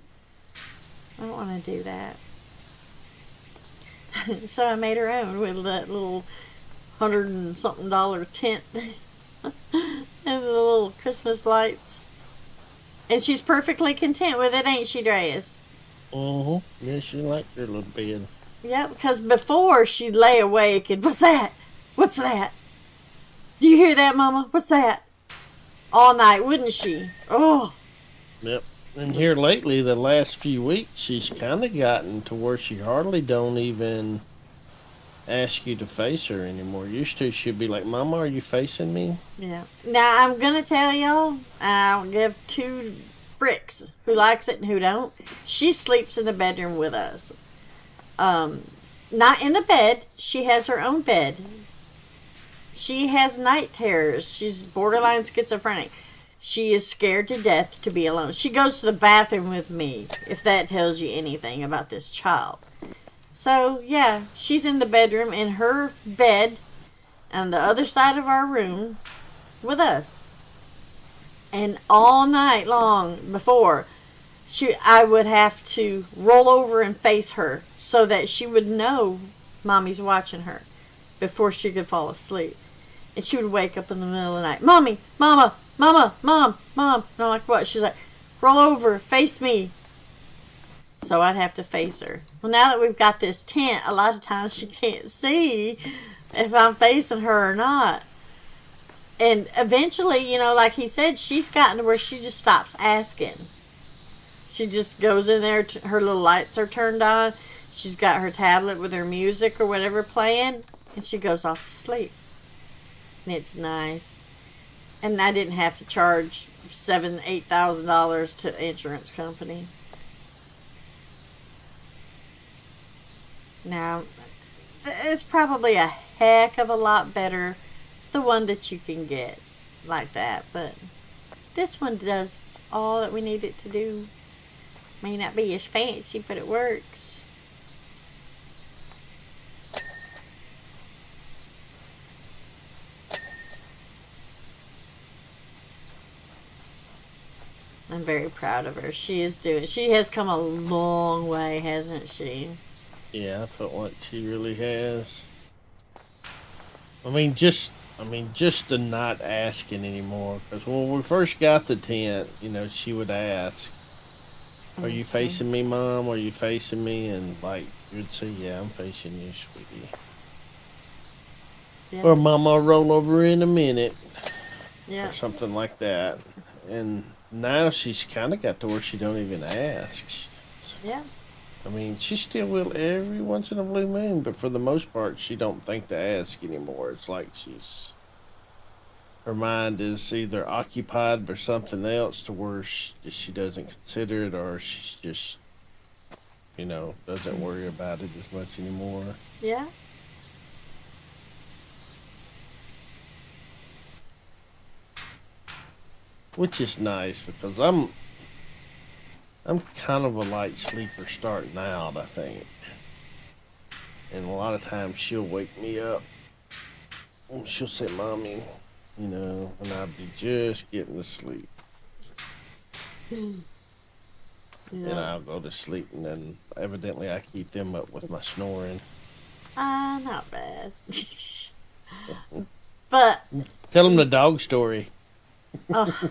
don't want to do that. So I made her own with that little $100 and something tent and the little Christmas lights. And she's perfectly content with it, ain't she, Dreas? Yeah, she liked her little bed. Yeah, because before she'd lay awake and, what's that? What's that? Do you hear that, Mama? What's that? All night, wouldn't she? Oh. Yep. And here lately, the last few weeks, she's kind of gotten to where she hardly don't even ask you to face her anymore. Used to, she'd be like, Mama, are you facing me? Yeah. Now, I'm going to tell y'all, I don't give two fricks who likes it and who don't. She sleeps in the bedroom with us. Not in the bed. She has her own bed. She has night terrors. She's borderline schizophrenic. She is scared to death to be alone. She goes to the bathroom with me, if that tells you anything about this child. So, yeah, she's in the bedroom in her bed on the other side of our room with us. And all night long before, I would have to roll over and face her so that she would know Mommy's watching her before she could fall asleep. And she would wake up in the middle of the night, Mommy, Mama, Mama, Mom, Mom. And I'm like, what? She's like, roll over, face me. So I'd have to face her. Well, now that we've got this tent, a lot of times she can't see if I'm facing her or not. And eventually, like he said, she's gotten to where she just stops asking. She just goes in there, her little lights are turned on. She's got her tablet with her music or whatever playing, and she goes off to sleep. And it's nice. And I didn't have to charge $8,000 to the insurance company. Now, it's probably a heck of a lot better the one that you can get like that. But this one does all that we need it to do. May not be as fancy, but it works. I'm very proud of her. She has come a long way, hasn't she? Yeah, I felt like she really has. Just the not asking anymore. Because when we first got the tent, she would ask, "Are you facing me, Mom? Are you facing me?" And like you'd say, "Yeah, I'm facing you, sweetie." Yeah. Or "Mama, I'll roll over in a minute," Yeah. or something like that. And now she's kind of got to where she don't even ask. Yeah. She still will every once in a blue moon, but for the most part, she don't think to ask anymore. It's like her mind is either occupied by something else to where she doesn't consider it, or she's just, doesn't worry about it as much anymore. Yeah. Which is nice because I'm kind of a light sleeper starting out, I think. And a lot of times she'll wake me up and she'll say, "Mommy," and I'd be just getting to sleep. Yeah. And I'll go to sleep, and then evidently I keep them up with my snoring. Not bad. But Tell them the dog story. oh.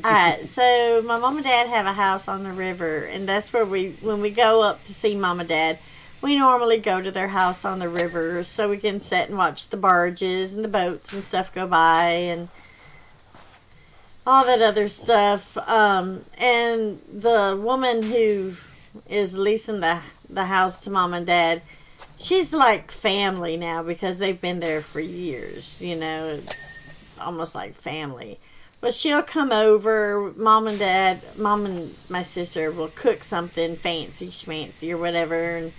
Alright, so my mom and dad have a house on the river, and that's where when we go up to see mom and dad, we normally go to their house on the river so we can sit and watch the barges and the boats and stuff go by and all that other stuff. And the woman who is leasing the house to mom and dad, she's like family now because they've been there for years. It's almost like family. But she'll come over, mom and my sister will cook something fancy schmancy or whatever, and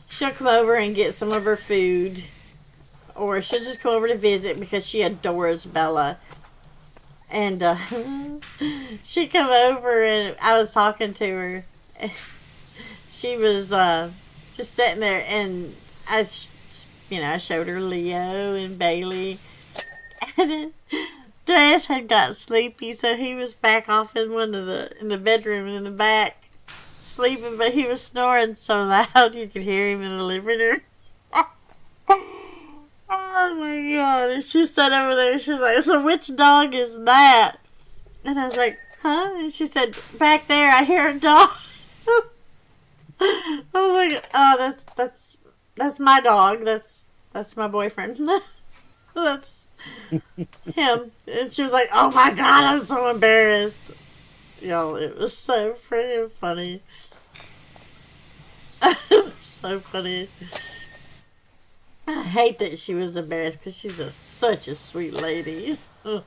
she'll come over and get some of her food, or she'll just come over to visit because she adores Bella. And she come over and I was talking to her. She was just sitting there, and I showed her Leo and Bailey, and Jazz had got sleepy, so he was back off in in the bedroom in the back, sleeping, but he was snoring so loud you could hear him in the living room. Oh my god. And she sat over there, she was like, "So which dog is that?" And I was like, "Huh?" And she said, "Back there, I hear a dog." Oh my god. Oh, that's my dog. That's my boyfriend. That's him. And she was like, "Oh my god, I'm so embarrassed." Y'all, it was so freaking funny. So funny. I hate that she was embarrassed because she's such a sweet lady. But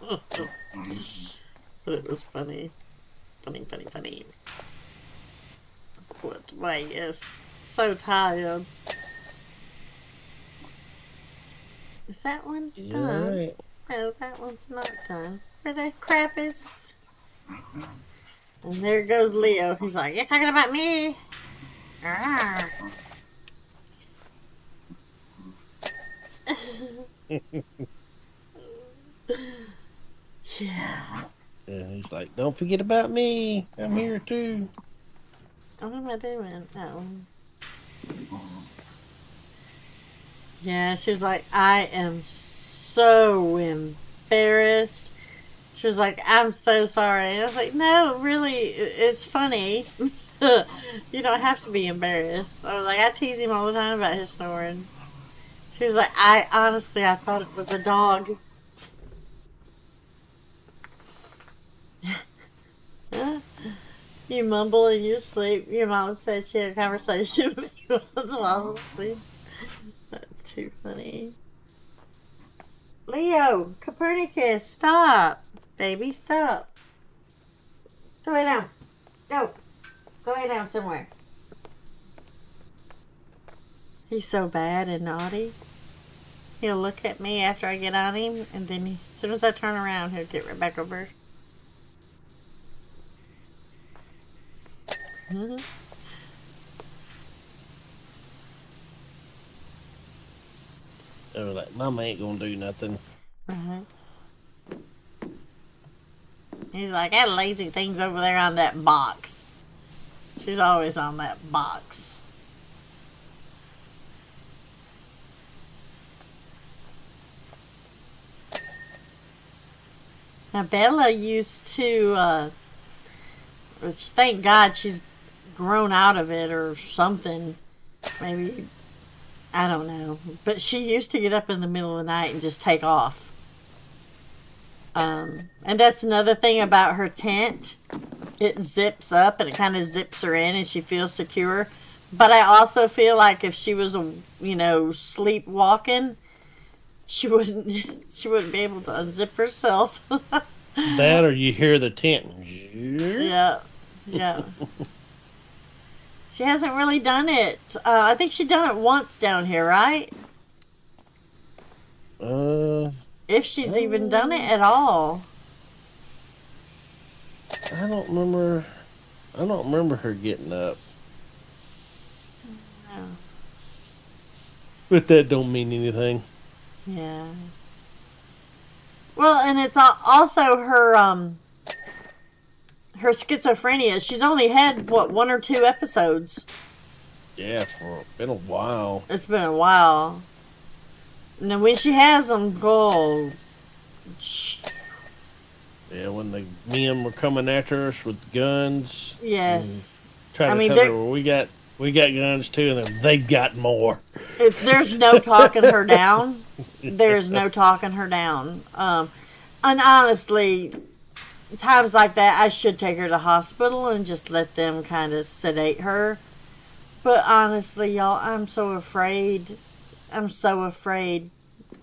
it was funny. Funny. What? Wait, yes. So tired. Is that one done? Right. No, that one's not done. Where the crap is? And there goes Leo. He's like, "You're talking about me?" Arrgh. Yeah. Yeah, he's like, "Don't forget about me. I'm here too." What am I doing? Oh. Yeah, she was like, "I am so embarrassed." She was like, "I'm so sorry." And I was like, "No, really, it's funny. You don't have to be embarrassed." I was like, I tease him all the time about his snoring. She was like, I thought it was a dog." You mumble in your sleep. Your mom said she had a conversation with you once while I was asleep. That's too funny. Leo, Copernicus, stop. Baby, stop. Go lay down. Go. Go lay down somewhere. He's so bad and naughty. He'll look at me after I get on him, and then as soon as I turn around, he'll get right back over. They were like, Mama ain't gonna do nothing. Right. He's like, that lazy thing's over there on that box. She's always on that box. Now, Bella used to, which thank God she's grown out of it or something. Maybe, I don't know. But she used to get up in the middle of the night and just take off. And that's another thing about her tent. It zips up and it kind of zips her in and she feels secure. But I also feel like if she was, sleepwalking, she wouldn't be able to unzip herself. That or you hear the tent. Yeah. She hasn't really done it. I think she done it once down here, right? If she's even done it at all. I don't remember her getting up. No. But that don't mean anything. Yeah. Well, and it's also her her schizophrenia. She's only had one or two episodes. Yeah, for been a while. It's been a while. Now, when she has them, go. Yeah, when the men were coming after us with guns. Yes. Trying to tell her, well, we got guns too, and then they've got more. There's no talking her down. There's no talking her down. And honestly, times like that, I should take her to hospital and just let them kind of sedate her. But honestly, y'all, I'm so afraid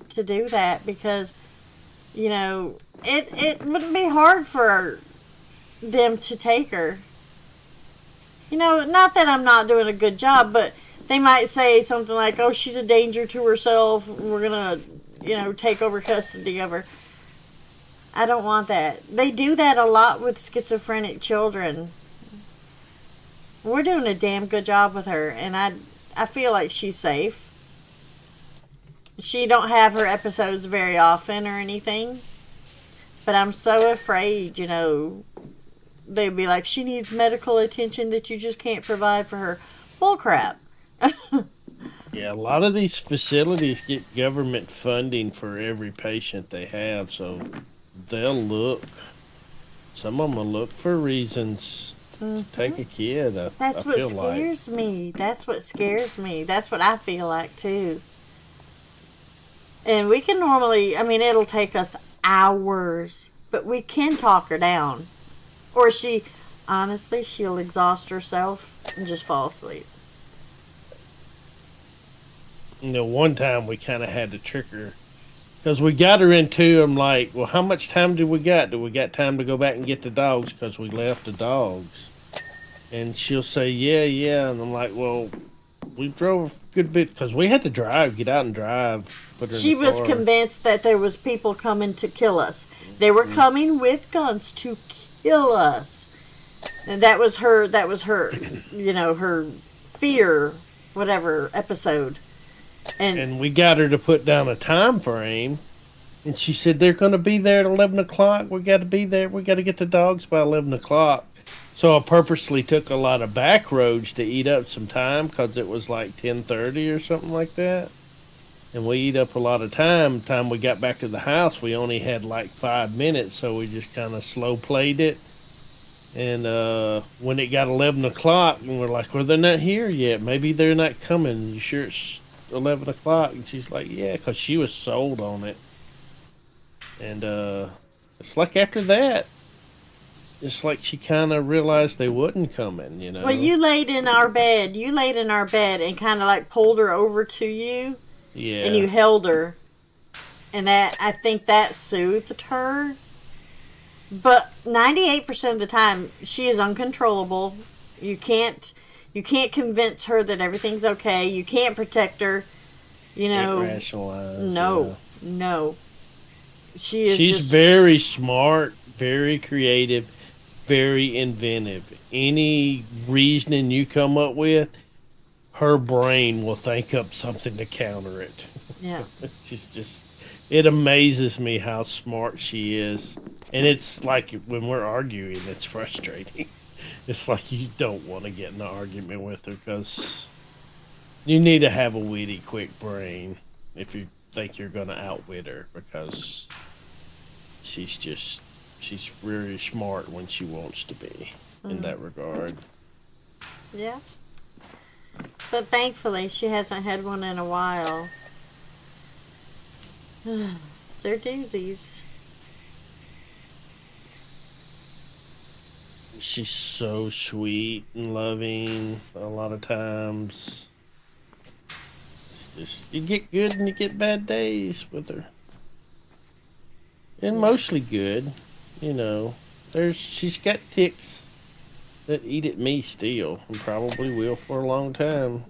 to do that because, it wouldn't be hard for them to take her. Not that I'm not doing a good job, but they might say something like, oh, she's a danger to herself. We're going to, take over custody of her. I don't want that. They do that a lot with schizophrenic children. We're doing a damn good job with her, and I feel like she's safe. She don't have her episodes very often or anything. But I'm so afraid, they'd be like, she needs medical attention that you just can't provide for her. Bull crap. Yeah, a lot of these facilities get government funding for every patient they have, so they'll look. Some of them will look for reasons to take a kid. That's what scares me. That's what scares me. That's what I feel like, too. And we can normally, it'll take us hours, but we can talk her down. Or she'll exhaust herself and just fall asleep. One time we kind of had to trick her. Because we got her into, I'm like, well, how much time do we got? Do we got time to go back and get the dogs? Because we left the dogs. And she'll say, yeah. And I'm like, well, we drove a good bit. Because we had to get out and drive. She was convinced that there was people coming to kill us. They were coming with guns to kill us. And that was her, her fear, whatever episode. And we got her to put down a time frame. And she said, they're going to be there at 11 o'clock. We got to be there. We got to get the dogs by 11 o'clock. So I purposely took a lot of back roads to eat up some time because it was like 10:30 or something like that. And we eat up a lot of time. Time we got back to the house, we only had like 5 minutes. So we just kind of slow played it. And when it got 11 o'clock, and we're like, well, they're not here yet. Maybe they're not coming. You sure it's 11 o'clock? And she's like, yeah, because she was sold on it. And it's like after that, it's like she kind of realized they wasn't coming, Well, you laid in our bed and kind of like pulled her over to you. Yeah. And you held her. And I think that soothed her. But 98% of the time, she is uncontrollable. You can't convince her that everything's okay. You can't protect her. You Can't know, rationalize. no, no. She is She's just very smart, very creative, very inventive. Any reasoning you come up with, her brain will think up something to counter it. yeah. She's just, it amazes me how smart she is. And it's like when we're arguing, it's frustrating. It's like you don't want to get in an argument with her because you need to have a witty, quick brain if you think you're going to outwit her because she's really smart when she wants to be in that regard. Yeah. But thankfully, she hasn't had one in a while. They're doozies. She's so sweet and loving a lot of times. It's just, you get good and you get bad days with her. And mostly good, you know. She's got ticks that eat at me still and probably will for a long time.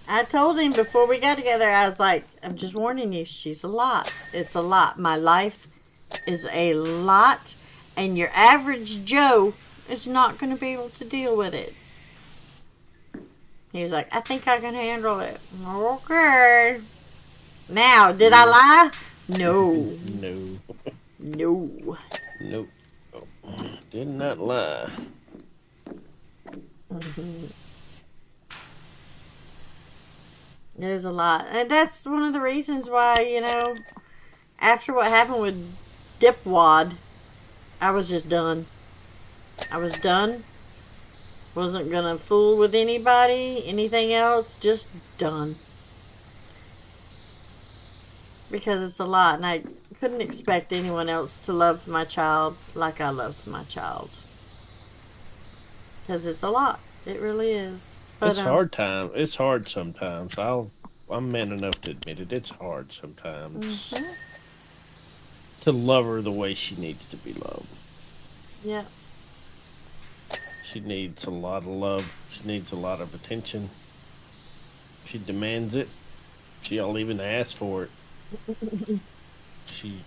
I told him before we got together, I was like, I'm just warning you, she's a lot. It's a lot. My life is a lot, and your average Joe is not going to be able to deal with it. He was like, I think I can handle it. Okay. Now, did I lie? No. No. No. Nope. Did not lie. It is a lot. And that's one of the reasons why, you know, after what happened with Dipwad, I was just done. I was done. Wasn't gonna fool with anybody, anything else, just done. Because it's a lot, and I couldn't expect anyone else to love my child like I loved my child. Because it's a lot. It really is. But, It's hard time. It's hard sometimes. I'm man enough to admit it. It's hard sometimes to love her the way she needs to be loved. Yeah. She needs a lot of love. She needs a lot of attention. She demands it. She'll even ask for it. She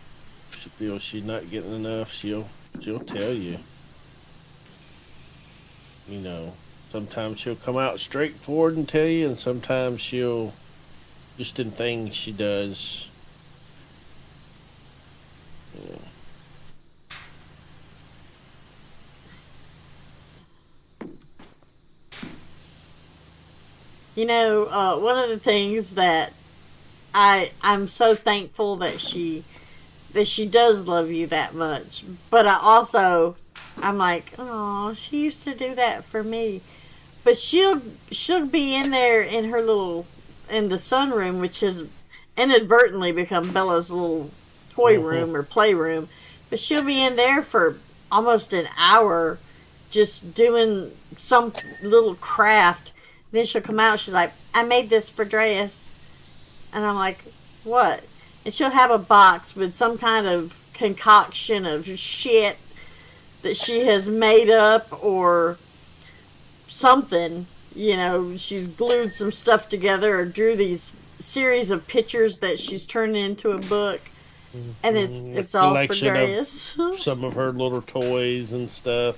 feels she's not getting enough. She'll tell you. You know, sometimes she'll come out straightforward and tell you, and sometimes she'll just in things she does. Yeah. You know, one of the things that I'm so thankful that she does love you that much. But I'm like, oh, she used to do that for me. But she'll be in there in her in the sunroom, which has inadvertently become Bella's little toy room or playroom. But she'll be in there for almost an hour just doing some little craft. Then she'll come out, she's like, I made this for Dreas. And I'm like, what? And she'll have a box with some kind of concoction of shit that she has made up or something. You know, she's glued some stuff together or drew these series of pictures that she's turned into a book. And it's all for Dreas. Some of her little toys and stuff.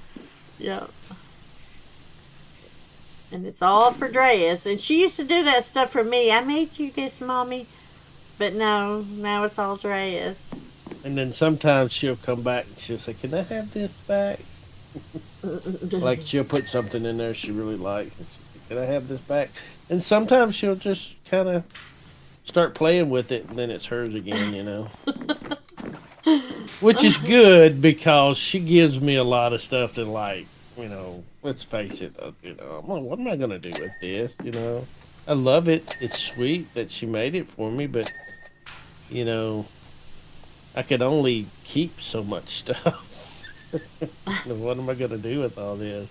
Yeah. And it's all for Dreas. And she used to do that stuff for me. I made you this, Mommy. But no, now it's all Dreas. And then sometimes she'll come back and she'll say, can I have this back? Like she'll put something in there she really likes. And she'll say, can I have this back? And sometimes she'll just kind of start playing with it and then it's hers again, you know. Which is good because she gives me a lot of stuff that, like, you know, let's face it, you know, what am I going to do with this, you know? I love it. It's sweet that she made it for me, but, you know, I could only keep so much stuff. What am I going to do with all this?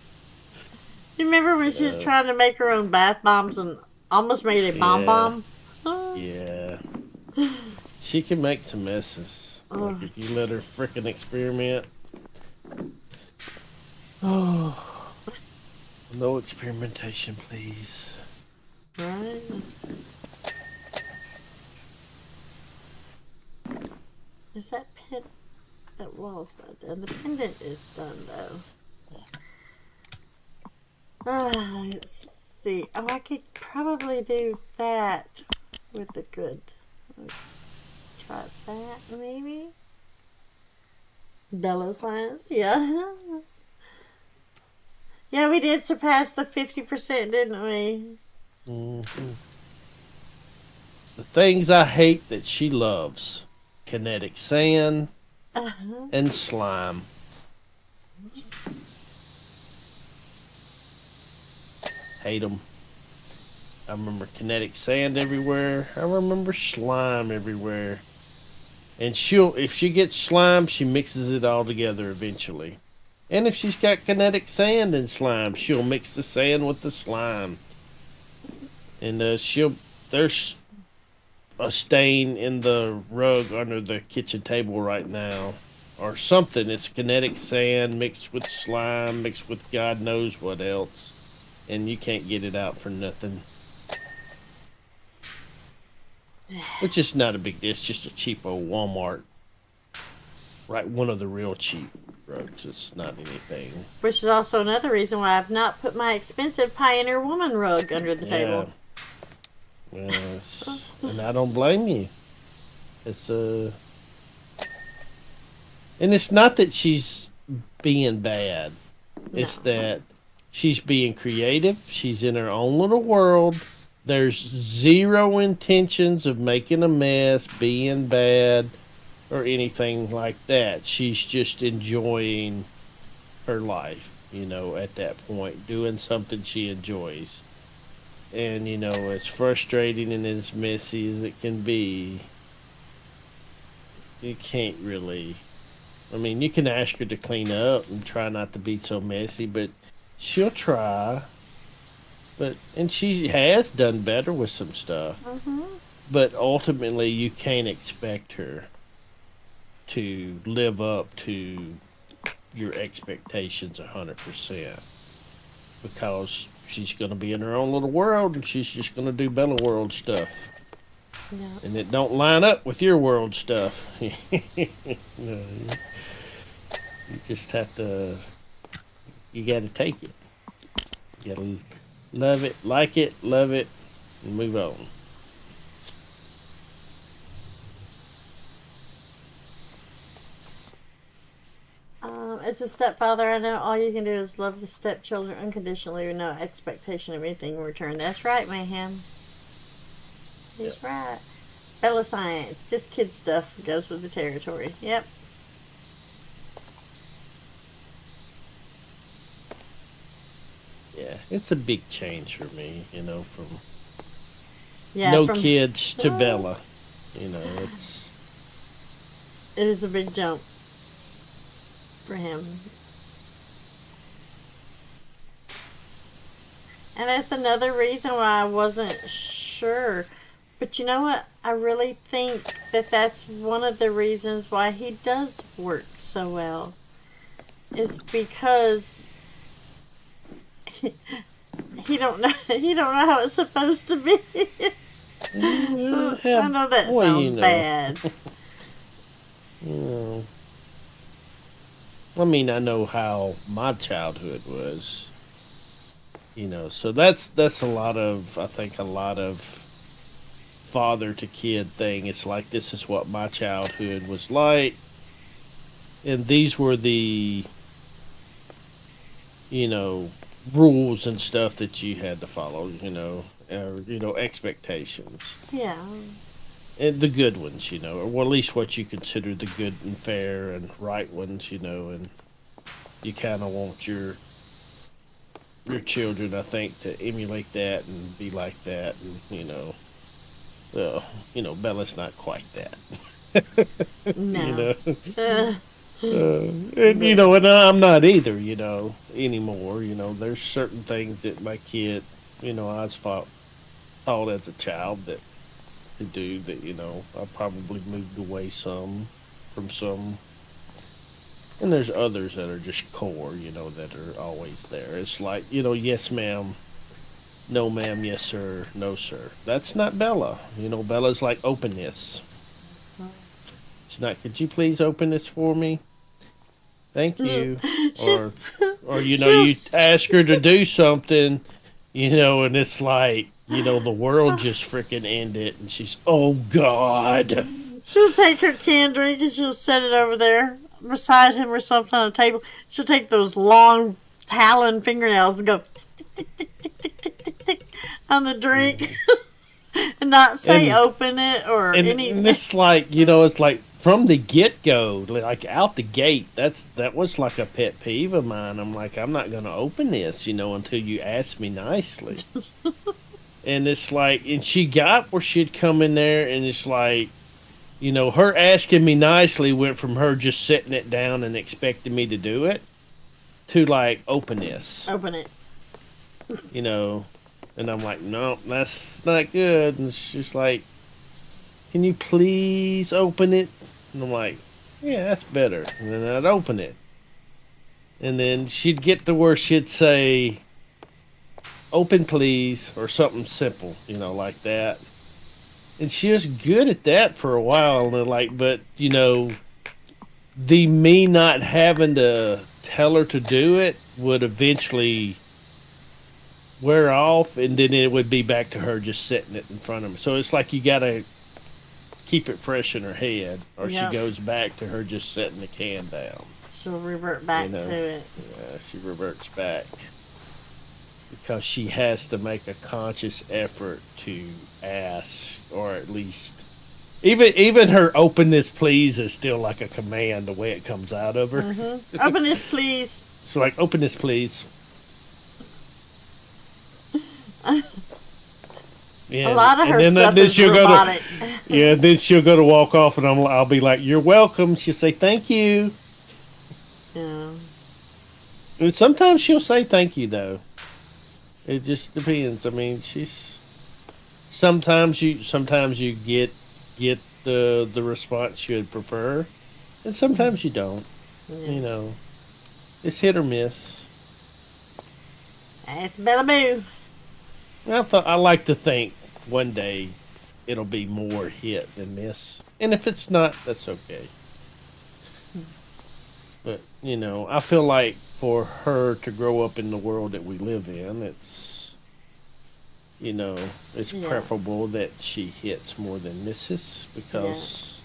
You remember when she was trying to make her own bath bombs and almost made a bomb? Yeah. She can make some messes. Like if you let her frickin' experiment. Oh. No experimentation, please. Right. Is that pin? That wall's not done. The pendant is done though. Let's see. Oh, I could probably do that with the good. Let's try that maybe. Bellow science, yeah. Yeah, we did surpass the 50%, didn't we? Mm-hmm. The things I hate that she loves: kinetic sand and slime. Hate them. I remember kinetic sand everywhere. I remember slime everywhere. And if she gets slime, she mixes it all together eventually. And if she's got kinetic sand and slime, she'll mix the sand with the slime. And there's a stain in the rug under the kitchen table right now. Or something. It's kinetic sand mixed with slime, mixed with God knows what else. And you can't get it out for nothing. Which is not a big deal. It's just a cheap old Walmart. Right, one of the real cheap rugs. It's not anything. Which is also another reason why I've not put my expensive Pioneer Woman rug under the table. Yes. And I don't blame you. It's and it's not that she's being bad. It's that she's being creative. She's in her own little world. There's zero intentions of making a mess, being bad, or anything like that. She's just enjoying her life, at that point, doing something she enjoys. And, as frustrating and as messy as it can be, you can't really... I mean, you can ask her to clean up and try not to be so messy, but she'll try. And she has done better with some stuff. Mm-hmm. But ultimately, you can't expect her to live up to your expectations 100%. Because she's going to be in her own little world, and she's just going to do Bella World stuff. Yeah. And it don't line up with your world stuff. No, you just have to... You got to take it. You got to... Love it, like it, love it, and move on. As a stepfather, I know all you can do is love the stepchildren unconditionally with no expectation of anything in return. That's right, Mayhem. He's right. Bella science, just kid stuff goes with the territory. Yep. Yeah, it's a big change for me, from From kids to Bella. It's... It is a big jump for him. And that's another reason why I wasn't sure. But you know what? I really think that that's one of the reasons why he does work so well. Is because he don't know how it's supposed to be. I know that sounds bad. I mean, I know how my childhood was. So that's a lot of father to kid thing. It's like, this is what my childhood was like, and these were the rules and stuff that you had to follow, expectations. Yeah. And the good ones, or well, at least what you consider the good and fair and right ones, and you kind of want your children, I think, to emulate that and be like that, and well, Bella's not quite that. No. And and I'm not either, anymore. There's certain things that my kid, I was taught as a child that to do that, I probably moved away from some. And there's others that are just core, that are always there. It's like, yes ma'am, no ma'am, yes sir, no sir. That's not Bella. Bella's like openness. She's like, could you please open this for me? Thank you. She's- Or you know, you she's- ask her to do something, you know, and it's like, you know, the world just freaking ended, and she's, oh God. She'll take her canned drink and she'll set it over there beside him or something on the table. She'll take those long talon fingernails and go tick, tick, tick, tick, tick, tick, tick, tick on the drink and not say And- open it or And anything. it's like, you know, it's like from the get go, like out the gate, that was like a pet peeve of mine. I'm like, I'm not gonna open this, you know, until you ask me nicely. And it's like, and she got where she'd come in there, and it's like, you know, her asking me nicely went from her just setting it down and expecting me to do it to like, open this, Open it. you know. And I'm like, no, that's not good. And she's like, can you please open it? And I'm like, yeah, that's better. And then I'd open it. And then she'd get to where she'd say, open please, or something simple, you know, like that. And she was good at that for a while. And like, but, you know, the me not having to tell her to do it would eventually wear off, and then it would be back to her just setting it in front of me. So it's like you gotta keep it fresh in her head, or Yep. she goes back to her just setting the can down. She'll revert back You know. to it. Yeah, she reverts back because she has to make a conscious effort to ask, or at least even her open this please is still like a command the way it comes out of her. Open this, please. So like, open this please. Yeah, A lot of and her then stuff then is she'll go to- robotic. Yeah, then she'll go to walk off, and I'll be like, "You're welcome." She'll say, "Thank you." Yeah. And sometimes she'll say, "Thank you," though. It just depends. I mean, she's sometimes you get the response you'd prefer, and sometimes you don't. You know, it's hit or miss. It's Bella Boo. I like to think one day it'll be more hit than miss, and if it's not, that's okay. But you know, I feel like for her to grow up in the world that we live in, it's, you know, it's Yeah. preferable that she hits more than misses, because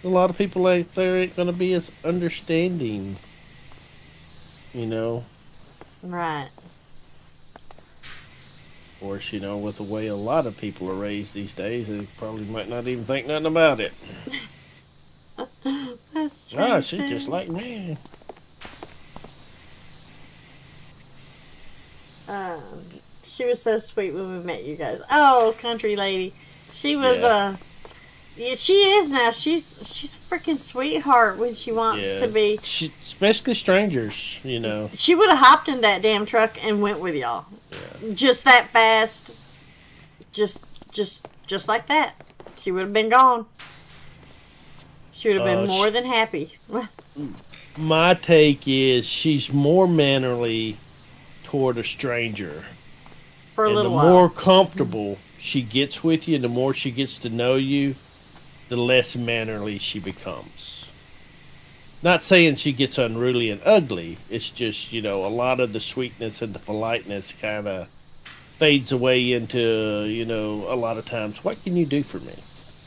a lot of people out there ain't gonna be as understanding. You know. Right. Of course, you know, with the way a lot of people are raised these days, they probably might not even think nothing about it. That's true. Ah, she's too. just like me. She was so sweet when we met you guys. Oh, country lady. She was Yeah. yeah, she is now. She's a freaking sweetheart when she wants to be. Especially strangers, you know. She would have hopped in that damn truck and went with y'all. Just that fast. Just like that. She would have been gone. She would have been more than happy. My take is she's more mannerly toward a stranger. For a And little the while. more comfortable she gets with you, the more she gets to know you, the less mannerly she becomes. Not saying she gets unruly and ugly. It's just, you know, a lot of the sweetness and the politeness kind of fades away into, you know, a lot of times, what can you do for me?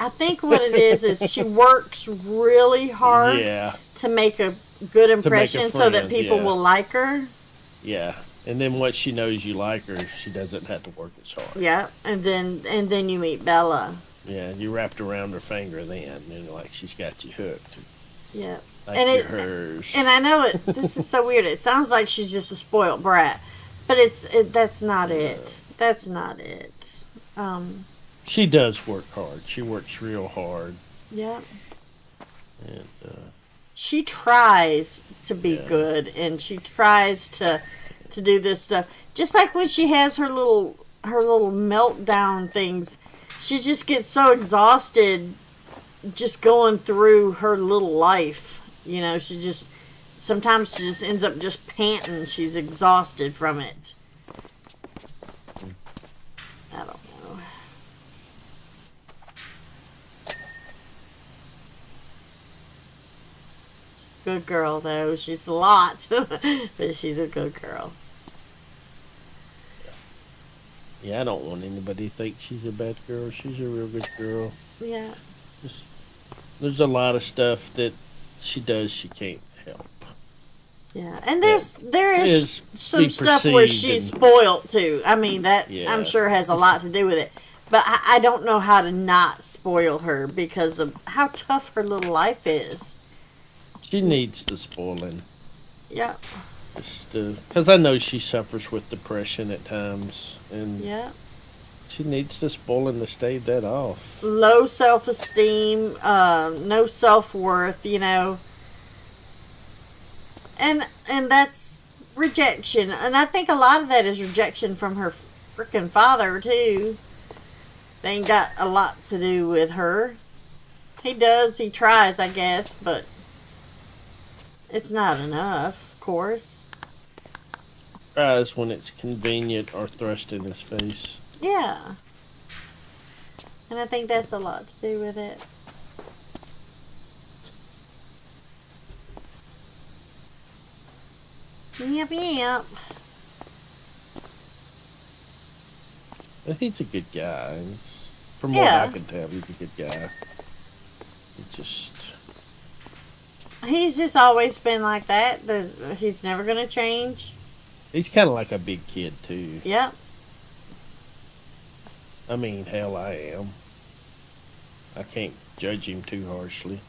I think what it is she works really hard Yeah, to make a good impression so that friend, people yeah. will like her. yeah. And then once she knows you like her, she doesn't have to work as hard. Yeah, and then you meet Bella. Yeah, you wrapped around her finger then, and like she's got you hooked. Yeah. Like And you're it- hers. And I know it. This is so weird. It sounds like she's just a spoiled brat, but that's not it. That's not it. She does work hard. She works real hard, Yeah. and She tries to be Yeah. good, and she tries to do this stuff. Just like when she has her little meltdown things, she just gets so exhausted just going through her little life. You know, sometimes she just ends up just panting. She's exhausted from it. I don't know. good girl, though. She's a lot, but she's a good girl. Yeah, I don't want anybody to think she's a bad girl. She's a real good girl. Yeah. Just, there's a lot of stuff that she does she can't help. Yeah, and there is some be stuff where perceived she's and- spoiled too. I mean, that Yeah. I'm sure has a lot to do with it. But I don't know how to not spoil her because of how tough her little life is. She needs the spoiling. Yeah, Just because I know she suffers with depression at times, and yeah. she needs the spoiling to stave that off. Low self-esteem, no self-worth, you know. And that's rejection. And I think a lot of that is rejection from her freaking father, too. They ain't got a lot to do with her. He tries, I guess, but it's not enough, of course. Tries when it's convenient or thrust in his face. Yeah. And I think that's a lot to do with it. Yep. But he's a good guy. From Yeah. what I can tell, he's a good guy. He's just always been like that. He's never going to change. He's kind of like a big kid, too. Yep. I mean, hell, I am. I can't judge him too harshly.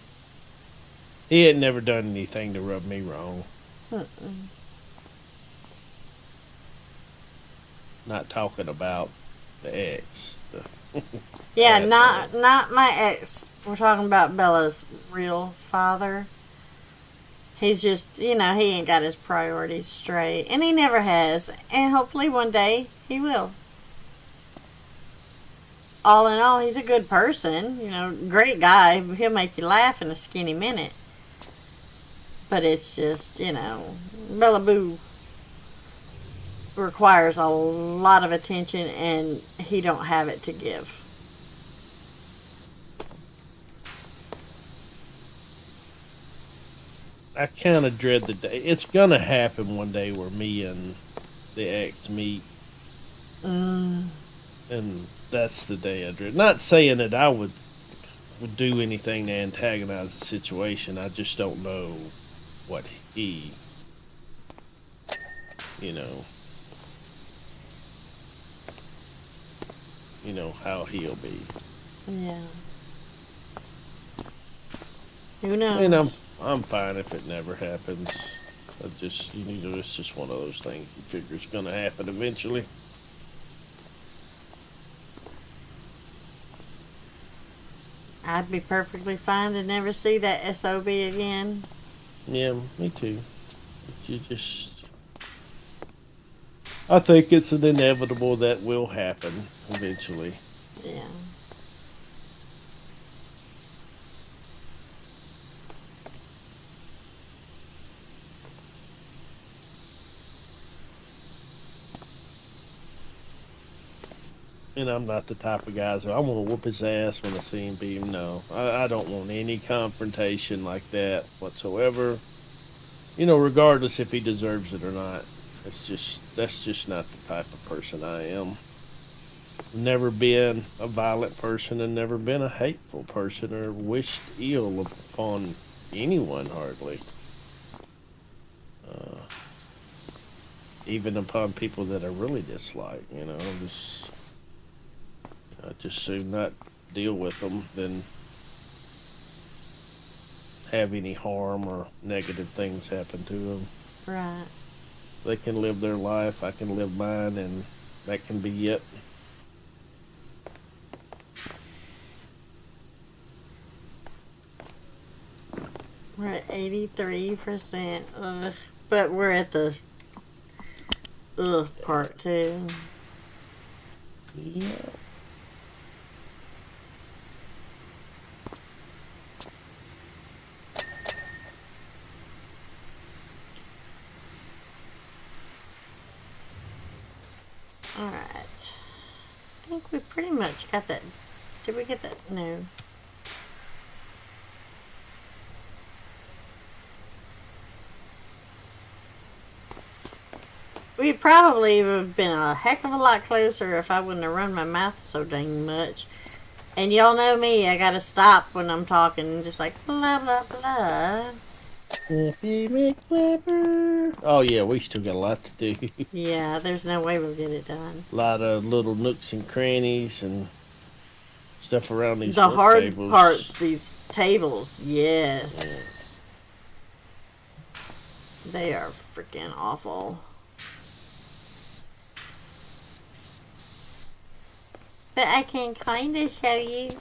He had never done anything to rub me wrong. Not talking about the ex. Yeah, asshole. not my ex. We're talking about Bella's real father. He's just, he ain't got his priorities straight. And he never has. And hopefully one day he will. All in all, he's a good person. Great guy. He'll make you laugh in a skinny minute. But it's just, Bella Boo requires a lot of attention and he don't have it to give. I kind of dread the day. It's going to happen one day where me and the ex meet. And that's the day I dread. Not saying that I would do anything to antagonize the situation. I just don't know what he, how he'll be. Yeah. Who knows? And I'm fine if it never happens. It's just one of those things you figure it's going to happen eventually. I'd be perfectly fine to never see that SOB again. Yeah, me too. I think it's an inevitable that will happen eventually. Yeah. And I'm not the type of guy so I'm going to whoop his ass when I see him beat him. No, I don't want any confrontation like that whatsoever. Regardless if he deserves it or not. That's just not the type of person I am. Never been a violent person and never been a hateful person or wished ill upon anyone hardly. Even upon people that I really dislike, I just soon not deal with them than have any harm or negative things happen to them. Right. They can live their life, I can live mine, and that can be it. We're at 83%. But we're at the part too. Yeah. Alright. I think we pretty much got that. Did we get that? No. we probably would have been a heck of a lot closer if I wouldn't have run my mouth so dang much. And y'all know me, I gotta stop when I'm talking, just like blah blah blah. Oh yeah, we still got a lot to do. Yeah, there's no way we'll get it done. A lot of little nooks and crannies and stuff around these The work hard tables. parts, these tables, yes. They are freaking awful. But I can kind of show you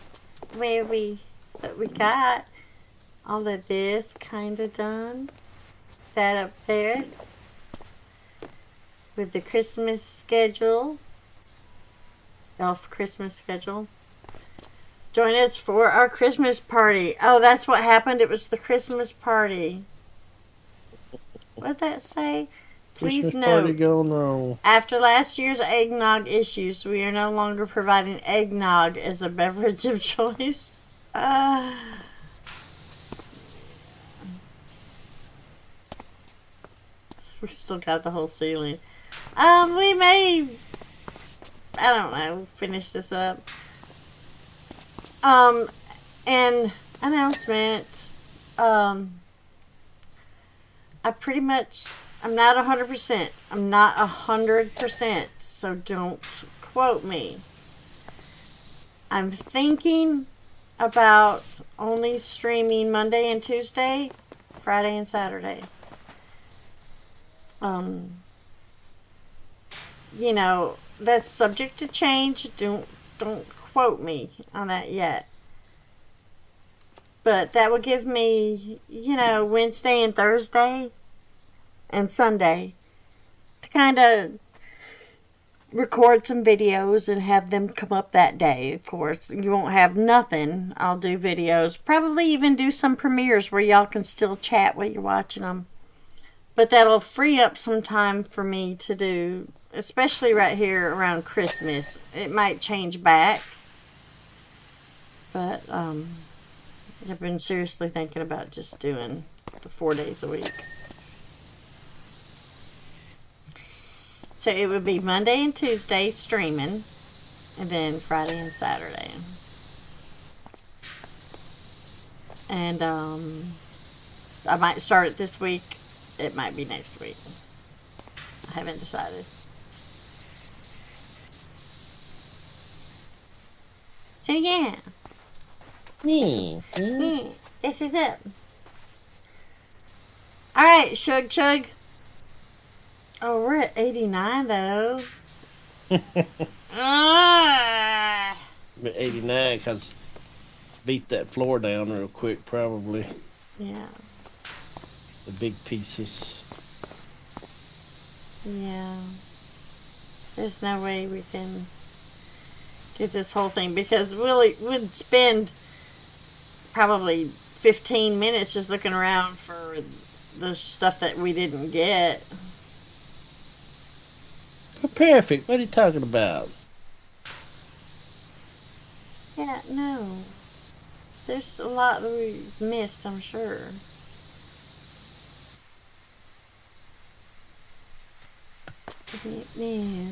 what we got. All of this kind of done. That up there. With the Christmas schedule. Elf Christmas schedule. Join us for our Christmas party. Oh, that's what happened. It was the Christmas party. What'd that say? Please Christmas party note, going on. after last year's eggnog issues, we are no longer providing eggnog as a beverage of choice. We still got the whole ceiling. We may, I don't know, finish this up. And announcement. I'm not 100%. I'm not 100%, so don't quote me. I'm thinking about only streaming Monday and Tuesday, Friday and Saturday. You know, that's subject to change. Don't quote me on that yet. But that will give me, Wednesday and Thursday and Sunday to kind of record some videos and have them come up that day. Of course, you won't have nothing. I'll do videos. Probably even do some premieres where y'all can still chat while you're watching them. But that'll free up some time for me to do, especially right here around Christmas. It might change back. But I've been seriously thinking about just doing the 4 days a week. So it would be Monday and Tuesday streaming, and then Friday and Saturday. And I might start it this week. It might be next week. I haven't decided. So yeah. Yeah, that's what's up. Alright, Shug Chug. Oh, we're at 89 though. Ah! But 89 because beat that floor down real quick, probably. Yeah. The big pieces. Yeah. There's no way we can get this whole thing because we'd spend probably 15 minutes just looking around for the stuff that we didn't get. Perfect. What are you talking about? Yeah, no. There's a lot that we missed, I'm sure. Yeah.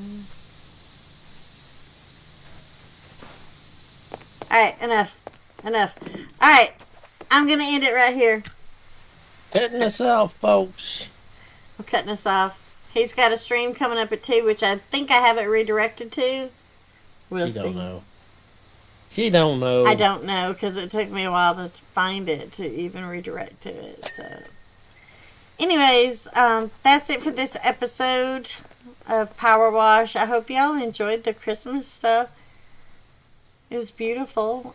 Alright, enough. Alright, I'm gonna end it right here. Cutting us off, folks. I'm cutting us off. He's got a stream coming up at 2, which I think I have it redirected to. We'll see. She don't know. She don't know. I don't know, because it took me a while to find it, to even redirect to it, so. Anyways, that's it for this episode of Powerwash. I hope y'all enjoyed the Christmas stuff. It was beautiful.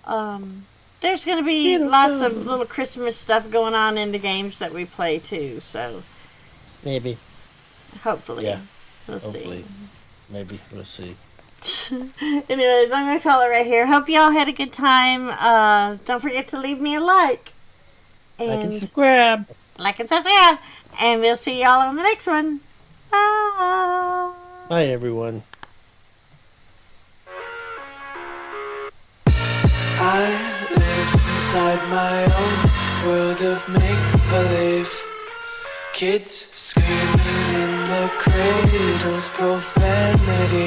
There's going to be lots of little Christmas stuff going on in the games that we play too, so. Maybe. Hopefully. Yeah. We'll Hopefully. see. Maybe. We'll see. Anyways, I'm going to call it right here. Hope y'all had a good time. Don't forget to leave me a like. Like and subscribe. Like and subscribe. And we'll see y'all on the next one. Bye. Bye, everyone. I live inside my own world of make-believe. Kids screaming in the cradles, profanity.